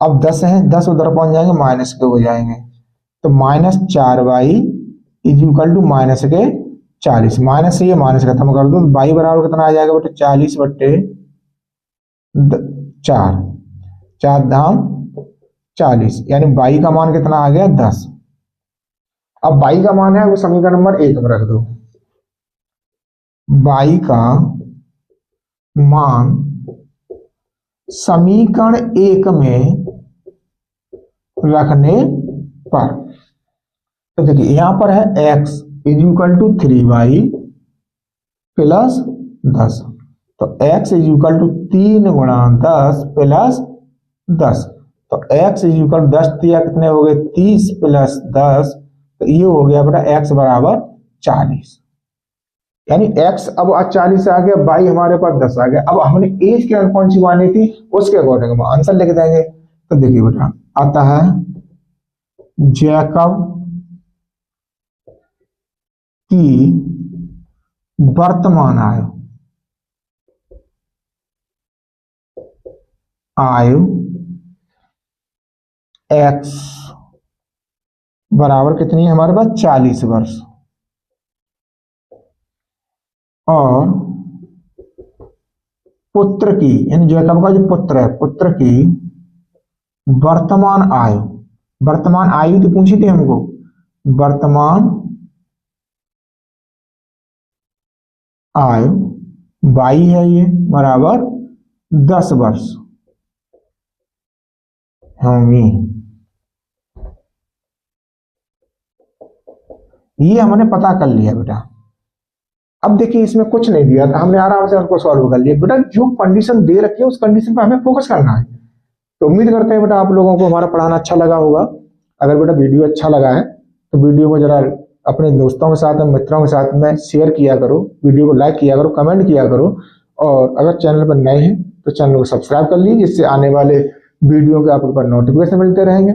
अब 10 है 10 उधर पहुंच जाएंगे माइनस के हो जाएंगे, तो minus 4y is equal to minus के 40, माइनस से ये माइनस खत्म कर दो, तो y बराबर कितना आ जाएगा बेटे 40 बट्टे 4, 4 धाम 40, यानी y का मान कितना आ गया 10। अब y का मान है वो समीकरण नंबर 1 में रख दो, y का मान समीकरण 1 में रखने पर, तो देखिए यहां पर है x is equal to 3y plus 10, तो x इज इक्वल टू 3 गुणा 10 प्लस 10, तो x इक्वल 10 दिया, कितने हो गए 30 प्लस 10, तो ये हो गया बेटा x बराबर 40। यानी x अब 40 आ गया, y हमारे पास 10 आ गया। अब हमने एज की कौन सी मानी थी, उसके अकॉर्डिंग हम आंसर लिख देंगे। तो देखिए बेटा आता है जैकब की वर्तमान आयु x बराबर कितनी है हमारे पास 40 वर्ष, और पुत्र की, यानी जैकब का जो पुत्र है, पुत्र की वर्तमान आयु, वर्तमान आयु तो पूछी थी हमको, वर्तमान आयु बाई है ये बराबर 10 वर्ष होंगी। ये हमने पता कर लिया बेटा। अब देखिए इसमें कुछ नहीं दिया था, हमने आराम से उनको सॉल्व कर लिया। बेटा जो कंडीशन दे रखी है उस कंडीशन पर हमें फोकस करना है। तो उम्मीद करते हैं बेटा आप लोगों को हमारा पढ़ाना अच्छा लगा होगा। अगर बेटा वीडियो अच्छा लगा है तो वीडियो को जरा अपने दोस्तों के साथ, मित्रों के साथ में शेयर किया करो, वीडियो को लाइक किया करो, कमेंट किया करो, और अगर चैनल पर नए हैं तो चैनल को सब्सक्राइब कर लीजिए, जिससे आने वाले वीडियो के आपको नोटिफिकेशन मिलते रहेंगे।